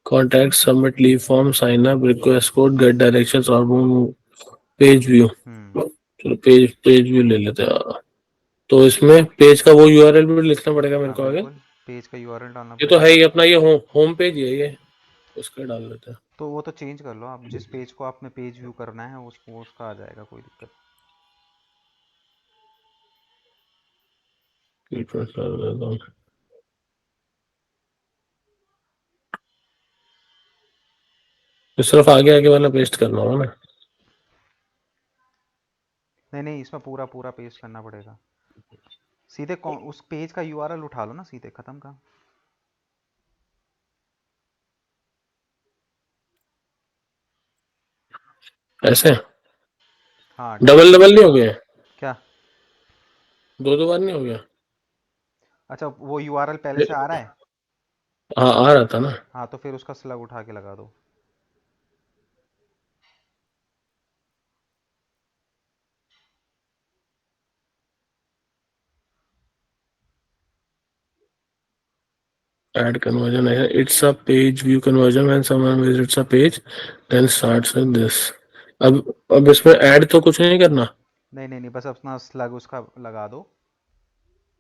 contact, submit leave form, sign up, request code, get directions और पेज व्यू। हम्म। चलो पेज पेज व्यू ले लेते हैं। तो इसमें पेज का वो यूआरएल भी लिखना पड़ेगा मेरे हाँ को आगे? बिल्कुल, पेज का यूआरएल डालना ये तो पड़ेगा। है ही अपना, ये होम पेज ही है ये, उसका डाल लेते हैं। तो वो तो चेंज कर लो आप, जिस पेज को आपने पेज व्यू करना है उसको उसका आ जाएगा, कोई दिक्कत। रिफ्रेश कर देता हूँ। तो सिर्फ आगे आगे वाला पेस्ट करना होगा ना? नहीं नहीं, इसमें पूरा पूरा पेस्ट करना पड़ेगा। सीधे उस पेज का यूआरएल उठा लो ना, सीधे खत्म का। ऐसे हाँ डबल डायरेक्टली। डबल नहीं हो गया? क्या? दो दो बार नहीं हो गया? अच्छा, वो यूआरएल पहले से ये- आ रहा है। हाँ आ रहा था ना। हाँ तो फिर उसका स्लग उठा के लगा दो। Add conversion है, it's a page view conversion when someone visits a page then starts with this। अब इसमें ऐड तो कुछ नहीं करना? नहीं नहीं नहीं, बस अपना स्लग उसका लगा दो।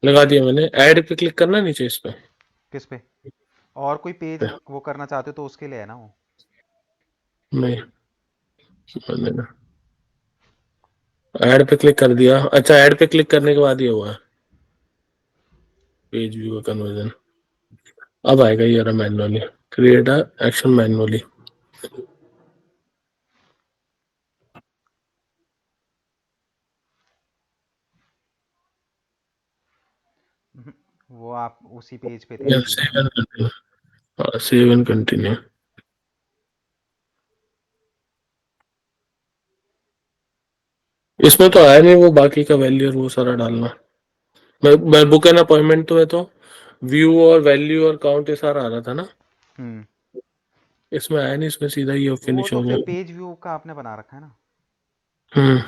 लगा दिया मैंने, ऐड पे क्लिक करना है नीचे इस पे। किस पे? और कोई पेज वो करना चाहते हो तो उसके लिए है ना वो। नहीं, मैंने ऐड पे क्लिक कर दिया। अच्छा, ऐड पे क्लिक करने के बाद ये हुआ पेज व्यू का कन्वर्जन। अब आएगा ये रहा manually, create a action manually. हम्म, वो आप उसी पेज पे थे अभी ना। Save and continue. इसमें तो आया नहीं वो बाकी का वैल्यू और वो सारा डालना। मैं बुक एन अपॉइंटमेंट तो है, तो व्यू और वैल्यू और काउंट ये सारा आ रहा था ना। हम्म। इसमें आया नहीं, इसमें सीधा ये वो फिनिश तो हो फिर गया। पेज व्यू का आपने बना रखा है ना। हम्म।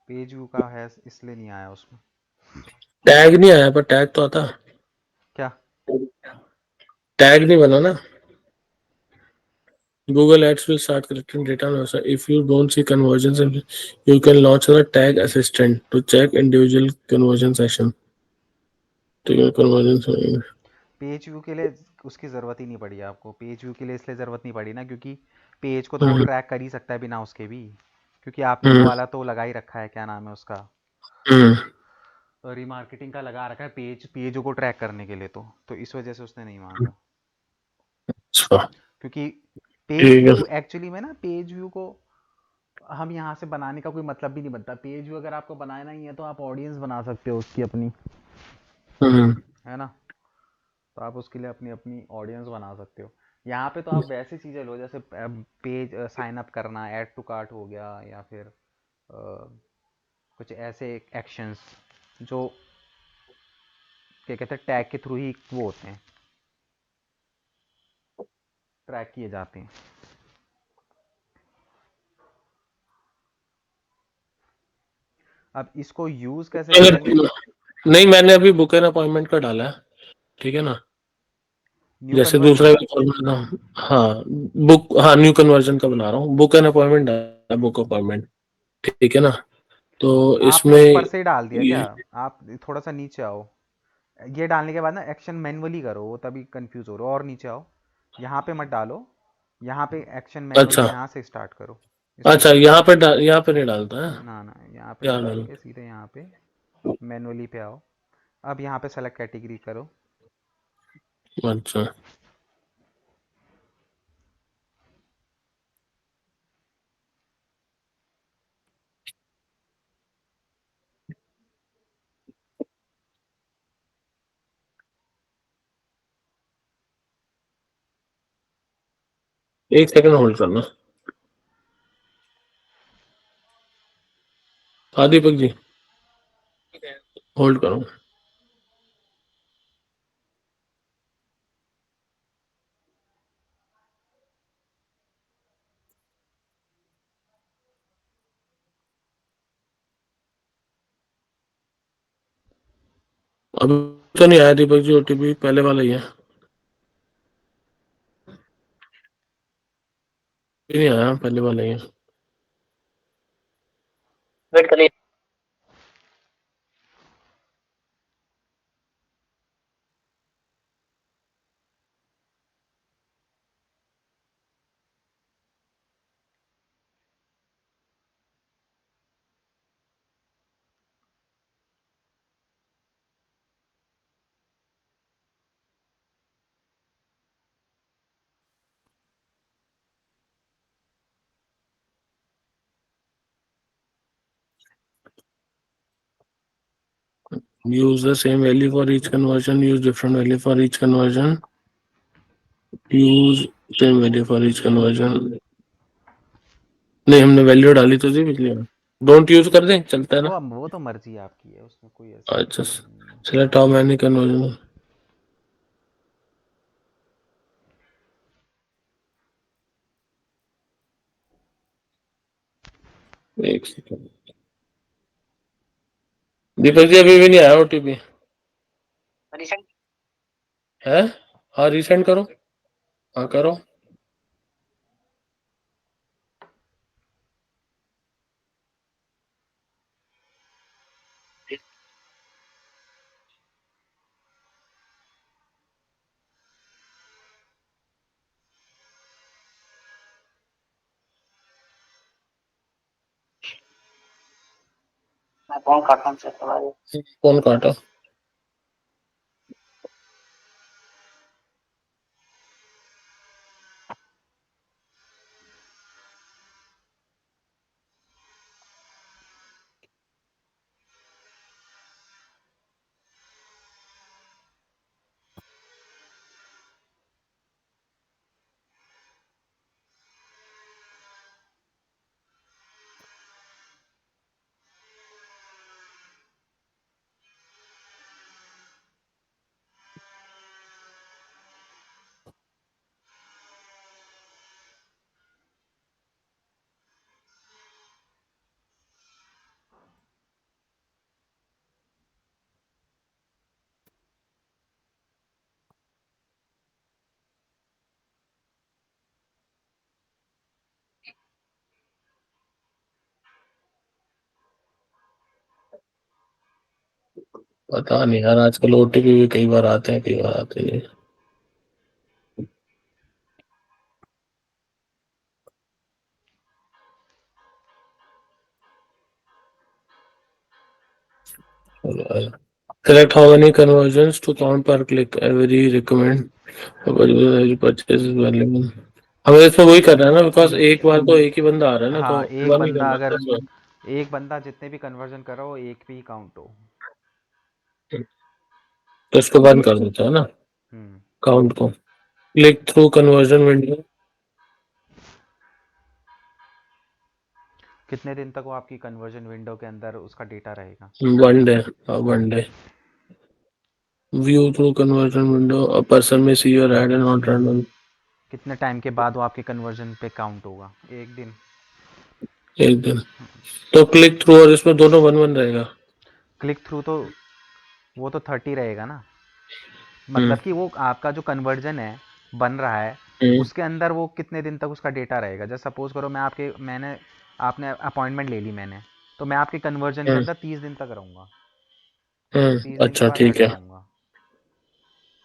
पेज व्यू का है इसलिए नहीं आया उसमें। टैग नहीं आया, पर टैग तो आता। क्या? टैग नहीं बना ना। Google Ads will start collecting data on website. If you don't see conversions, you can launch a tag assistant to check individual conversion session. तो ये conversions। पेज व्यू के लिए उसकी ज़रूरत ही नहीं पड़ी आपको, पेज व्यू के लिए इसलिए ज़रूरत नहीं पड़ी ना क्योंकि पेज को तो वो हम्म। ट्रैक कर ही सकता है बिना उसके भी, क्योंकि आपने वो हम्म। वाला तो लगा ही रखा है, क्या नाम है उसका, हम्म। रीमार्केटिंग का लगा रखा है पेज को ट्रैक करने के लिए, तो इस वजह से उसने नहीं मांगा। अच्छा। क्योंकि पेज ठीक है। व्यू एक्चुअली में ना, पेज व्यू को हम यहाँ से बनाने का कोई मतलब भी नहीं बनता। पेज व्यू अगर आपको बनाना ही है तो आप ऑडियंस बना सकते हो उसकी अपनी, हम्म। है ना। तो आप उसके लिए अपनी अपनी ऑडियंस बना सकते हो। यहाँ पे तो आप वैसी चीज़ें लो जैसे पेज साइन अप करना, ऐड टू कार्ट हो गया, या फिर कुछ ऐसे एक्शंस जो क्या कहते हैं टैग के थ्रू ही वो होते हैं, ट्रैक किए जाते हैं। अब इसको यूज़ कैसे करेंगे? अगर नहीं, मैंने अभी बुक एन अपॉइंटमेंट का डाला है, ठीक है ना? न्यू जैसे दूसरा कन्वर्जन का। भी फॉर्मूला था। हाँ, हाँ न्यू कन्वर्जन का बना रहा हूँ, बुक एन अपॉइंटमेंट डाला, बुक अपॉइंटमेंट, ठीक है ना? तो आपने इसमें ऊपर से ही डाल दिया क्या? ये आप थोड़ा सा नीचे आओ, ये डालने के बाद ना एक्शन मैनुअली करो, वो तभी कंफ्यूज हो रहे हो, और नीचे आओ, यहाँ पे मत डालो, यहाँ पे एक्शन मैनुअली अच्छा। यहाँ से स्टार्ट करो, इसको अच्छा, क्लिक यहाँ करो। पे यहाँ पे नहीं डालता है? ना ना, यहाँ पे नहीं यहाँ डाल। डालोगे, सीधे यहाँ पे मैनुअली पे आओ। अब यहाँ पे सेलेक्ट कैटेगरी करो। अच्छा। एक सेकंड होल्ड करना। हाँ दीपक जी, होल्ड करो। अभी तो नहीं आया दीपक जी, ओटीपी पहले वाला ही है। अभी नहीं आया, पहले वाला ही है। वेट करिए। Use the same value for each conversion. Use different value for each conversion. Use same value for each conversion. नहीं, हमने वैल्यू डाली तो थी पिछली बार। डोंट यूज कर दें, चलता है ना। वो तो मर्जी आपकी है, उसमें कोई ऐसा अच्छा, सेलेक्ट हाउ मैनी कन्वर्जन। एक सेकंड दीपक जी, अभी भी नहीं आया ओटीपी है। हाँ रीसेंड करो। हाँ करो। कौन काटा हमसे, कौन काटा? पता नहीं यार, आजकल ओटीपी भी कई बार आते हैं, कई बार आते नहीं। Select how many conversions to count per click. Every recommend purchase is valuable. हमें इसमें वही करना है ना, बिकॉज एक बार तो एक ही बंदा आ रहा है ना, तो हाँ, एक वन ही बंदा करना अगर है इसमें। एक बंदा जितने भी कन्वर्जन कर रहा हो एक भी काउंट हो। तो इसको बंद कर देते हैं ना, हम्म। काउंट को। Click through conversion window. कितने दिन तक वो आपकी कन्वर्जन विंडो के अंदर उसका डेटा रहेगा? One day. One day. View through conversion window, a person may see your ad and not random. कितने टाइम के बाद वो आपके कन्वर्जन पे काउंट होगा? एक दिन। एक दिन। तो क्लिक थ्रू और इसमें दोनों वन वन रहेगा। क्लिक थ्रू तो वो तो 30 रहेगा ना। हम्म। मतलब कि वो आपका जो कन्वर्जन है बन रहा है हम्म। उसके अंदर वो कितने दिन तक उसका डेटा रहेगा? जैसे सपोज करो मैंने आपने अपॉइंटमेंट ले ली मैंने, तो मैं आपके कन्वर्जन के हम्म। अंदर 30 दिन तक रहूँगा। 30 दिन के अच्छा बाद ठीक हट है। जाऊँगा।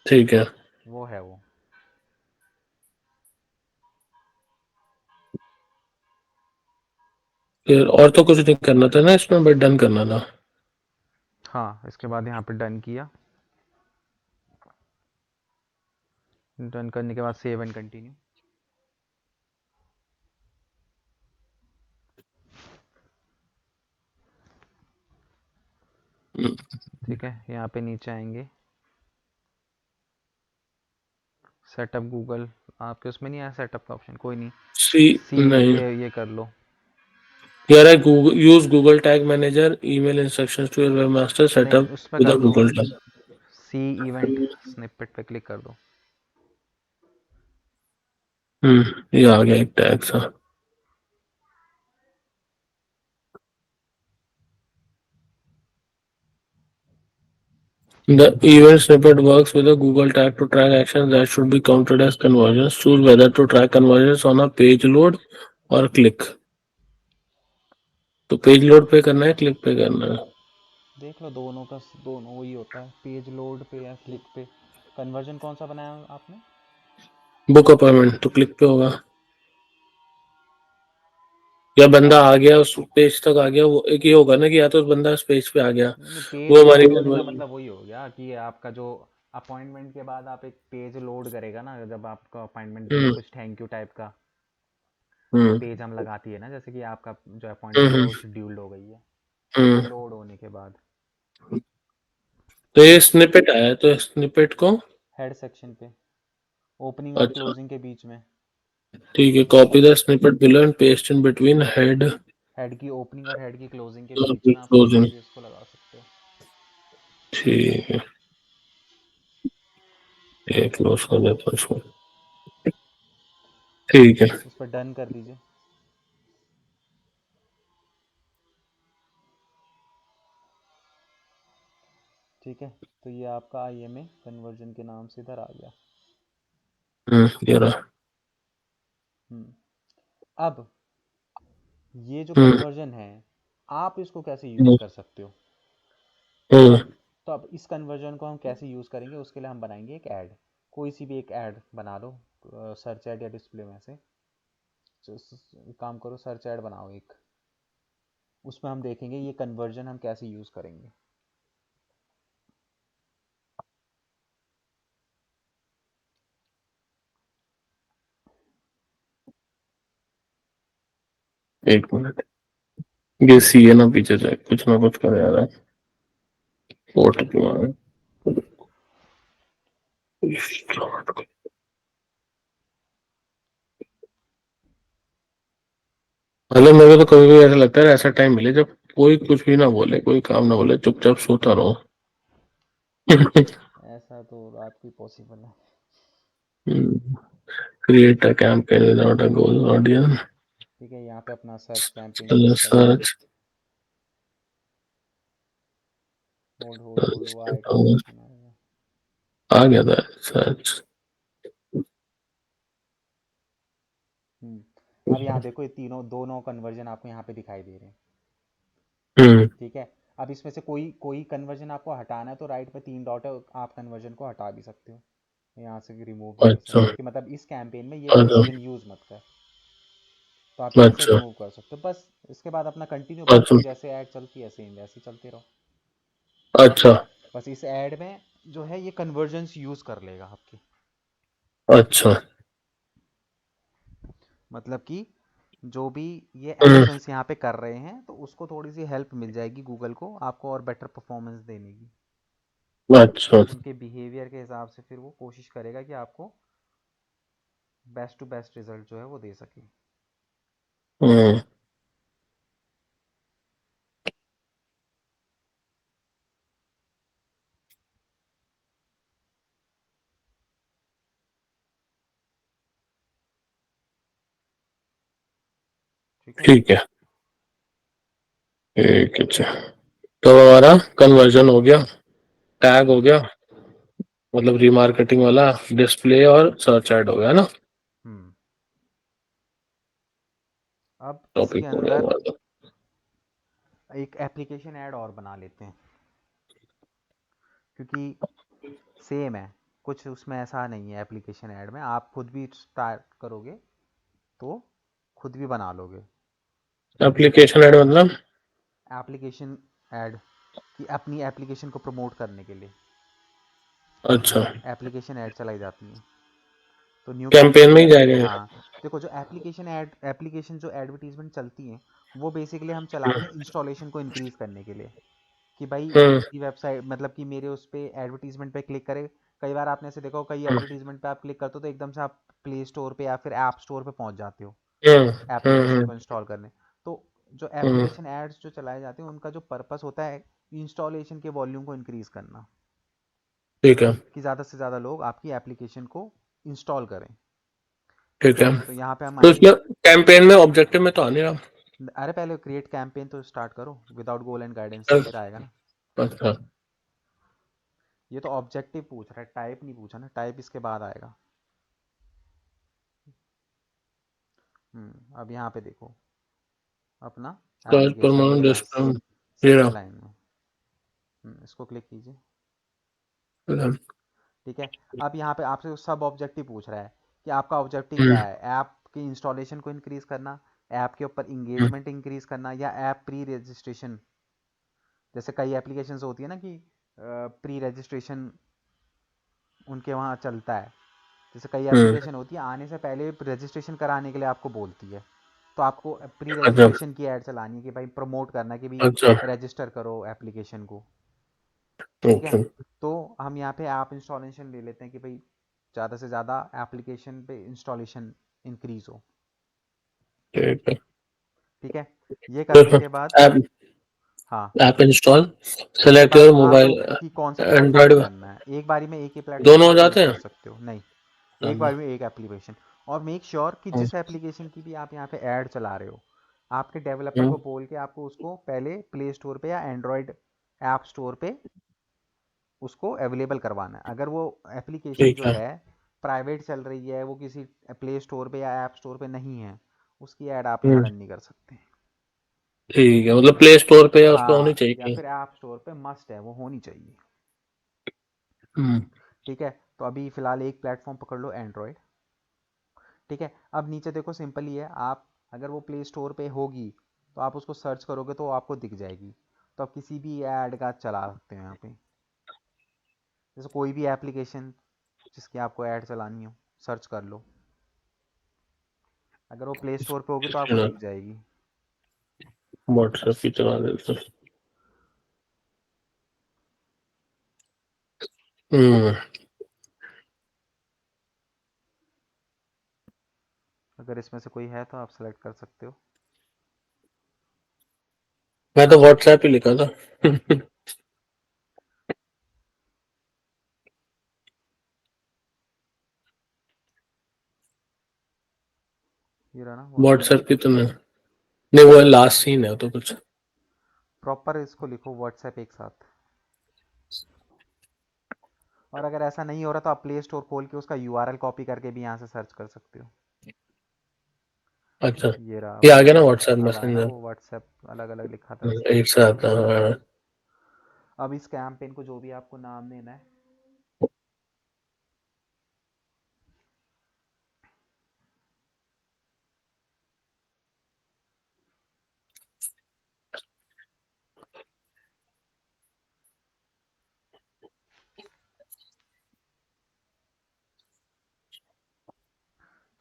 ठीक है। वो है वो। फिर और तो कुछ नहीं करना था ना इसमें, बट डन करना था। हाँ, इसके बाद यहाँ पे डन किया। डन करने के बाद सेव एंड कंटिन्यू। ठीक है, यहाँ पे नीचे आएंगे, सेटअप गूगल, आपके उसमें नहीं आया सेटअप का ऑप्शन? कोई नहीं, सी सी नहीं, ये कर लो। कह रहा है Google, use Google tag manager, email instructions to your webmaster, नहीं, सेटअप उस पर विद कर दो, Google tag. See event snippet पे क्लिक कर दो। ये आ गया एक टैग सा। The event snippet works with a Google tag to track actions that should be counted as conversions. Choose whether to track conversions on a page load or click. तो पेज लोड पे करना है, क्लिक पे करना है? देख लो, दोनों का दोनों वही होता है, पेज लोड पे या क्लिक पे। कन्वर्जन कौन सा बनाया आपने? बुक अपॉइंटमेंट तो क्लिक पे होगा, या बंदा हाँ, आ गया उस पेज तक आ गया, वो एक ही होगा ना कि या तो उस बंदा उस पेज पे आ गया, नहीं नहीं, पेज वो हमारी लोड होने का conversion। मतलब वही हो गया कि आपका जो अपॉइंटमेंट के बाद आप एक पेज लोड करेगा ना, जब आपका अपॉइंटमेंट देंगे हम्म। कुछ थैंक यू टाइप का हम्म। पेज हम लगाती है ना, जैसे कि आपका जो अपॉइंटमेंट है हम्म। वो शेड्यूल्ड हो गई है, वो हम्म। लोड होने के बाद तो ये स्निपेट आया है, तो स्निपेट को। हेड सेक्शन पे, ओपनिंग और अच्छा, क्लोजिंग के बीच में, ठीक है, copy the snippet below and paste in between head head की ओपनिंग और हेड की क्लोजिंग के और बीच में आप कहीं क्लोजिंग। भी इसको लगा सकते हो। ठीक है, ये क्लोज कर देता हूँ इसको। ठीक है। इस पर डन कर दीजिए। ठीक है, तो ये आपका IMA कन्वर्जन के नाम से इधर आ गया। ये रहा। हम्म अब ये जो हम्म। कन्वर्जन है, आप इसको कैसे यूज़ हम्म। कर सकते हो? हम्म। तो अब इस कन्वर्जन को हम कैसे यूज़ करेंगे, उसके लिए हम बनाएंगे एक ऐड। कोई सी भी एक ऐड बना लो, सर्च ऐड या डिस्प्ले में से। एक काम करो, सर्च ऐड बनाओ एक, उसमें हम देखेंगे ये कन्वर्जन हम कैसे यूज़ करेंगे। एक मिनट, ये सी है ना, पीछे से कुछ ना कुछ कर रहा है। ओटीपी मांगे। मतलब मेरे को तो कभी कभी ऐसा लगता है, ऐसा टाइम मिले जब कोई कुछ भी ना बोले, कोई काम ना बोले, चुपचाप सोता रहो। ऐसा तो रात को पॉसिबल है। Create a campaign without a goal audience, ठीक है, यहाँ पे अपना सर्च कैंपेन यूज़ करेंगे। सर्च। होल्ड होल्ड होल्ड, वो आएगा ऑप्शन आएगा। आ गया था सर्च। अब यहाँ देखो, ये तीनों दोनों कन्वर्जन आपको यहाँ पे दिखाई दे रहे हैं। हम्म। ठीक है, अब इसमें से कोई कोई कन्वर्जन आपको हटाना है तो राइट पे 3 डॉट है, आप कन्वर्जन को हटा भी सकते हो, यहाँ से रिमूव भी कर अच्छा। सकते हो कि मतलब इस कैंपेन में ये अच्छा। कन्वर्जन यूज़ मत कर। तो आप यहाँ से अच्छा। रिमूव कर सकते हो बस। इसके बाद अपना कंटिन्यू, अच्छा। बाकी जैसे ऐड चलती है सेम वैसे ही चलते रहो। अच्छा। बस इस ऐड में जो है ये कन्वर्जन्स यूज़ कर लेगा आपके, अच्छा। मतलब कि जो भी ये हम्म। एक्शंस यहाँ पे कर रहे हैं तो उसको थोड़ी सी हेल्प मिल जाएगी गूगल को, आपको और बेटर परफॉर्मेंस देने की। अच्छा। उनके बिहेवियर के हिसाब से फिर वो कोशिश करेगा कि आपको बेस्ट टू बेस्ट रिजल्ट जो है वो दे सके। हम्म। ठीक है। ठीक है। ठीक है, अच्छा। तो हमारा कन्वर्जन हो गया, टैग हो हम्म गया, मतलब रीमार्केटिंग वाला, डिस्प्ले और सर्च ऐड हो गया ना। हम्म अब इसके टॉपिक हो गया अंदर हमारा। एक एप्लीकेशन ऐड और बना लेते हैं, क्योंकि सेम है, कुछ उसमें ऐसा नहीं है। एप्लीकेशन ऐड में आप खुद भी स्टार्ट करोगे तो खुद भी बना लोगे। एप्लीकेशन ऐड मतलब? एप्लीकेशन ऐड कि अपनी एप्लीकेशन को प्रमोट करने के लिए अच्छा, एप्लीकेशन ऐड चलाई जाती है। तो न्यू कैंपेन कैंपेन में ही में, जाएंगे। हाँ, देखो जो एप्लीकेशन जो एडवर्टीजमेंट चलती हैं वो बेसिकली हम चलाते हैं इंस्टॉलेशन को इंक्रीज करने के लिए, कि भाई हम्म। मेरी वेबसाइट, मतलब कि मेरे उस पर एडवर्टीजमेंट पे क्लिक करे, कई बार आपने ऐसे देखा हो, कई एडवर्टीजमेंट पे आप क्लिक करते हो तो एकदम से आप प्ले स्टोर पे या फिर ऐप स्टोर पे पहुंच जाते हो हम्म एप्लीकेशन हम्म को इंस्टॉल करने। तो जो हम्म, एप्लीकेशन एड्स जो चलाए जाते हैं उनका जो पर्पस होता है इंस्टॉलेशन के वॉल्यूम को इंक्रीज करना, ठीक है कि ज़्यादा से ज़्यादा लोग आपकी एप्लीकेशन को इंस्टॉल करें। ठीक ठीक है, है। तो यहाँ पे हम तो आएंगे। इसमें कैंपेन में ऑब्जेक्टिव में तो आ नहीं रहा। अरे पहले क्रिएट कैंपेन तो स्टार्ट करो, विदाउट गोल एंड गाइडेंस फिर आएगा ना। अच्छा ये तो ऑब्जेक्टिव पूछ रहा है, टाइप नहीं पूछा ना, टाइप इसके बाद आएगा। अब यहाँ पे देखो अपना सर्च एप्लीकेशन ये परमानेंट रहा डिस्काउंट ये सेकंड रहा। लाइन में। इसको क्लिक कीजिए। हम्म ठीक है, अब यहाँ पे आपसे सब ऑब्जेक्टिव पूछ रहा है कि आपका ऑब्जेक्टिव क्या है, ऐप की इंस्टॉलेशन को इंक्रीज करना, ऐप के ऊपर हम्म इंगेजमेंट इंक्रीज करना, या ऐप प्री रजिस्ट्रेशन। जैसे कई एप्लीकेशंस होती है ना कि प्री रजिस्ट्रेशन उनके वहाँ चलता है। जैसे कई हम्म, एप्लीकेशन होती है आने से पहले रजिस्ट्रेशन कराने के लिए आपको बोलती है, तो आपको प्री अच्छा रजिस्ट्रेशन की ऐड चलानी है कि भाई प्रमोट करना है कि भाई अच्छा रजिस्टर करो एप्लीकेशन को। ठीक है, ओके तो हम यहाँ पे ऐप इंस्टॉलेशन ले लेते हैं कि भाई ज़्यादा से ज़्यादा एप्लीकेशन पे इंस्टॉलेशन इंक्रीज हो। ठीक है। ठीक है, ये तो करने के बाद ऐप हाँ, ऐप इंस्टॉल उसके सेलेक्ट योर बाद मोबाइल आपको कि कौन सा प्लेटफॉर्म एंड्रॉइड करना है, एक बारी में एक ही प्लेटफॉर्म दोनों पे हो यूज़ जाते कर हैं। सकते हो नहीं, एक हाँ, बार में एक एप्लीकेशन। और मेक श्योर कि हाँ, जिस एप्लीकेशन की भी आप यहाँ पे ऐड चला रहे हो, आपके डेवलपर हम्म, को बोल के आपको उसको पहले प्ले स्टोर पे या एंड्रॉयड ऐप स्टोर पे उसको अवेलेबल करवाना है। अगर वो एप्लीकेशन ठीक जो है है प्राइवेट चल रही है, वो किसी प्ले स्टोर पे या ऐप स्टोर पे नहीं है, उसकी ऐड आप यहाँ हम्म, रन नहीं कर सकते। ठीक है मतलब प्ले स्टोर पे या उस पे होनी हाँ, या चाहिए। फिर ऐप स्टोर पे मस्ट है, वो होनी चाहिए। हम्म ठीक है, तो अभी फिलहाल एक प्लेटफॉर्म पकड़ लो एंड्रॉयड। ठीक है, अब नीचे देखो सिंपल ही है, आप अगर वो प्ले स्टोर पे होगी तो आप उसको सर्च करोगे तो वो आपको दिख जाएगी। तो आप किसी भी ऐड का चला सकते हो यहाँ पे, जैसे कोई भी एप्लीकेशन जिसकी आपको ऐड चलानी हो सर्च कर लो, अगर वो प्ले स्टोर पे होगी तो आपको दिख जाएगी। व्हाट्सएप की चला देते हैं। हम्म अगर इसमें से कोई है तो आप सेलेक्ट कर सकते हो। मैं तो व्हाट्सएप ही लिखा था। ये रहा ना व्हाट्सएप। व्हाट्सएप की तो नहीं वो लास्ट सीन है तो कुछ। प्रॉपर इसको लिखो व्हाट्सएप एक साथ। और अगर ऐसा नहीं हो रहा तो आप प्ले स्टोर खोल के उसका यूआरएल कॉपी करके भी यहाँ से सर्च कर सकते हो। अच्छा ये रहा ये आ गया ना व्हाट्सएप, व्हाट्सएप अब आया ना मैसेंजर। वो व्हाट्सएप, अलग अलग लिखा था इसमें। एक साथ अब इस कैंपेन को जो भी आपको नाम देना है,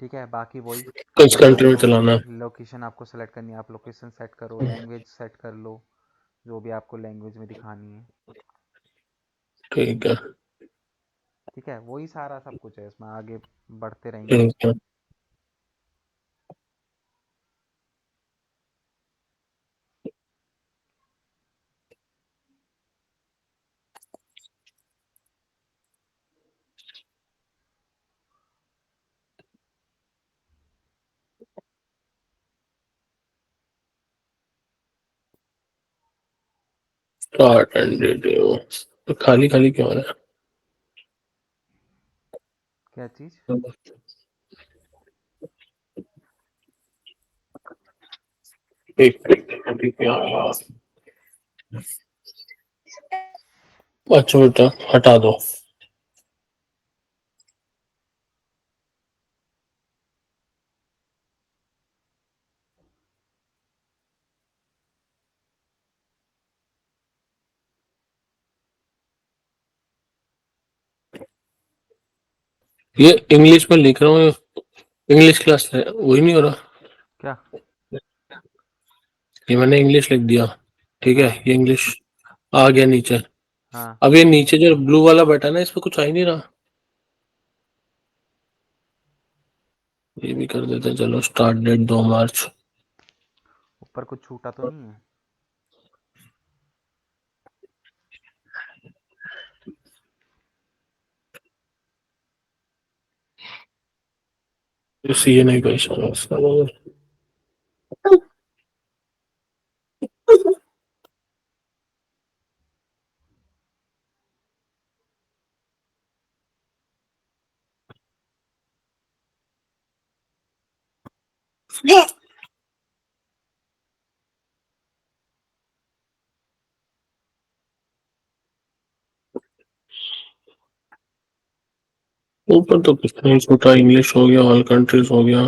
ठीक है, बाकी वही कुछ कंट्री में लोकेशन, चलाना है। लोकेशन आपको सेलेक्ट करनी है, आप लोकेशन सेट करो, लैंग्वेज सेट कर लो, जो भी आपको लैंग्वेज में दिखानी है। ठीक है ठीक है, वही सारा सब कुछ है इसमें, आगे बढ़ते रहेंगे। ठीक है। स्टार्ट एंड वीडियो तो खाली खाली क्यों आ रहा क्या चीज़? है। एक अभी क्या अच्छा बेटा हटा दो। ये इंग्लिश में लिख रहा हूँ इंग्लिश क्लास है वही नहीं हो रहा। क्या? ये मैंने इंग्लिश लिख दिया ठीक है हाँ, ये इंग्लिश आ गया नीचे हाँ, अब ये नीचे जो ब्लू वाला बटन है इस पे कुछ आ ही नहीं रहा। ये भी कर देते हैं, चलो स्टार्ट डेट 2 मार्च। ऊपर कुछ छूटा तो नहीं है? ये नहीं परेशान है इसका। ऊपर तो कुछ नहीं छूटा, इंग्लिश हो गया, ऑल कंट्रीज हो गया।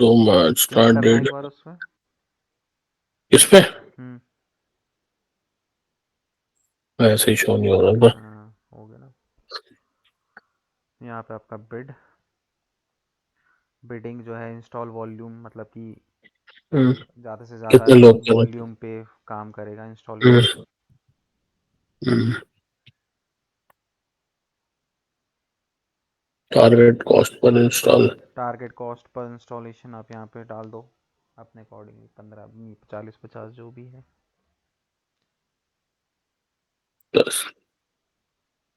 2 मार्च क्लिक स्टार्ट करना एक डेट। बार उस पर। इस पे हम्म। ऐसे ही शो नहीं हो रहा था। हाँ, हो गया ना। यहाँ पे आपका बिडिंग जो है, इंस्टॉल वॉल्यूम, मतलब कि हम्म, ज़्यादा से ज़्यादा कितने लोग थे? वॉल्यूम पे काम करेगा हम्म, इंस्टॉलेशन। हम्म। Target cost per install. Target cost per installation आप यहाँ पे डाल दो अपने अकॉर्डिंगली, 15, 40, 50 जो भी है। बस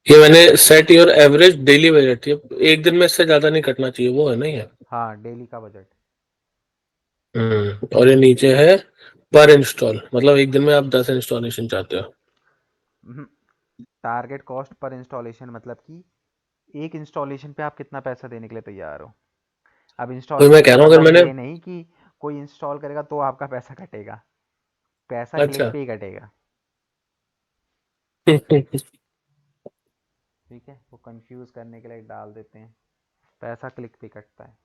ये मैंने set your average daily budget, ये एक दिन में इससे ज्यादा नहीं कटना चाहिए, वो है ना ये। हाँ, डेली का बजट। और ये नीचे है पर इंस्टॉल, मतलब एक दिन में आप 10 इंस्टॉलेशन चाहते हो। टारगेट कॉस्ट पर इंस्टॉलेशन मतलब कि एक इंस्टॉलेशन पे आप कितना पैसा देने के लिए तैयार हो। अब वही मैं इंस्टॉलेशन कह का रहा हूँ अगर मतलब मैंने। ये नहीं कि कोई इंस्टॉल करेगा तो आपका पैसा कटेगा, पैसा क्लिक अच्छा। पे ही कटेगा। ठीक है, वो कंफ्यूज करने के लिए डाल देते हैं, पैसा क्लिक पे कटता है।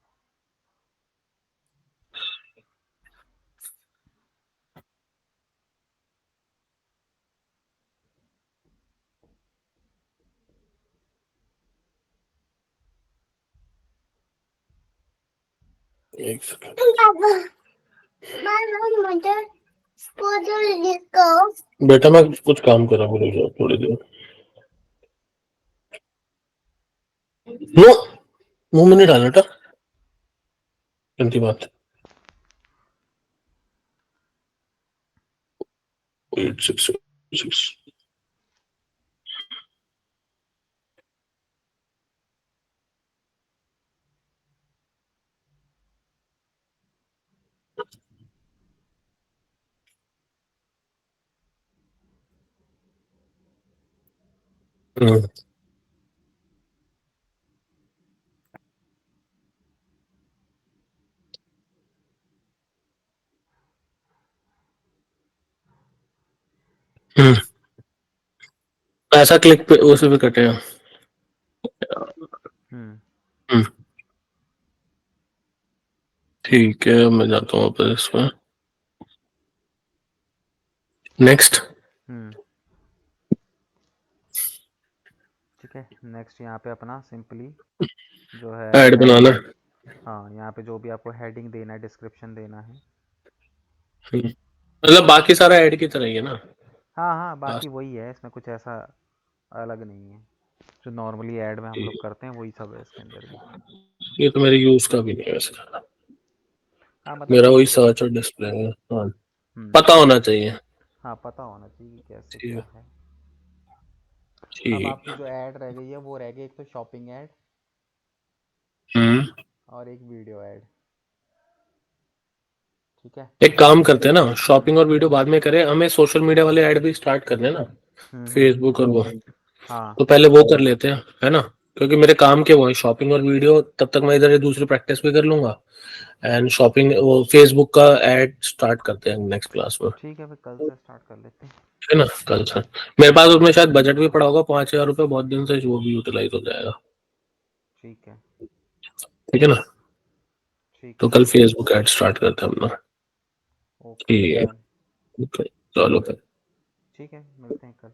एक सेकंड बेटा, मैं कुछ काम कर रहा हूँ, रुक जाओ थोड़ी देर। नो, मुंह में नहीं डालना बेटा, गलती बात। 8 6 6। ऐसा क्लिक पे उसे भी कटेगा। हम्म। हम्म, ठीक है, मैं जाता हूँ वापस इसमें। नेक्स्ट। हम्म। ठीक है, नेक्स्ट यहाँ पे अपना सिंपली जो है ऐड बनाना। हेडिंग। हाँ, यहाँ पे जो भी आपको हेडिंग देना है, डिस्क्रिप्शन देना है। मतलब बाकी सारा ऐड की तरह ही है ना। हाँ हाँ, बाकी लास्ट। वही है, इसमें कुछ ऐसा अलग नहीं है। जो नॉर्मली ऐड में हम लोग करते हैं वही सब है इसके अंदर भी। ये तो मेरे यूज का भी नहीं है वैसे। हाँ, मतलब मेरा वही बेसिक। सर्च और डिस्प्ले है। हाँ, हम्म। पता होना चाहिए। हाँ, पता होना चाहिए कि कैसे ठीक क्या है। है। अब ठीक आपकी जो ऐड रह गई है वो रह गई, एक तो शॉपिंग ऐड है। और एक वीडियो ऐड। ठीक है। एक काम करते हैं ना, शॉपिंग और वीडियो बाद में करें, हमें सोशल मीडिया वाले ऐड भी स्टार्ट करने हैं ना, हम्म। फेसबुक और वो। हाँ। तो पहले वो कर लेते हैं, है ना। क्योंकि मेरे काम के वो है शॉपिंग और वीडियो, तब तक मैं इधर ये दूसरी प्रैक्टिस भी कर लूंगा। एंड शॉपिंग वो फेसबुक का ऐड स्टार्ट करते हैं नेक्स्ट क्लास में। ठीक है, फिर कल से स्टार्ट कर लेते हैं। है ना, कल से। मेरे पास उसमें शायद बजट भी पड़ा होगा 5,000 रुपये, बहुत दिन से, वो भी यूटिलाइज हो जाएगा। ठीक है। ठीक है ना। ठीक तो है। कल फेसबुक ऐड स्टार्ट करते हैं हम लोग। ओके, ठीक है। डन। Okay, चलो फिर। ठीक है, मिलते हैं कल।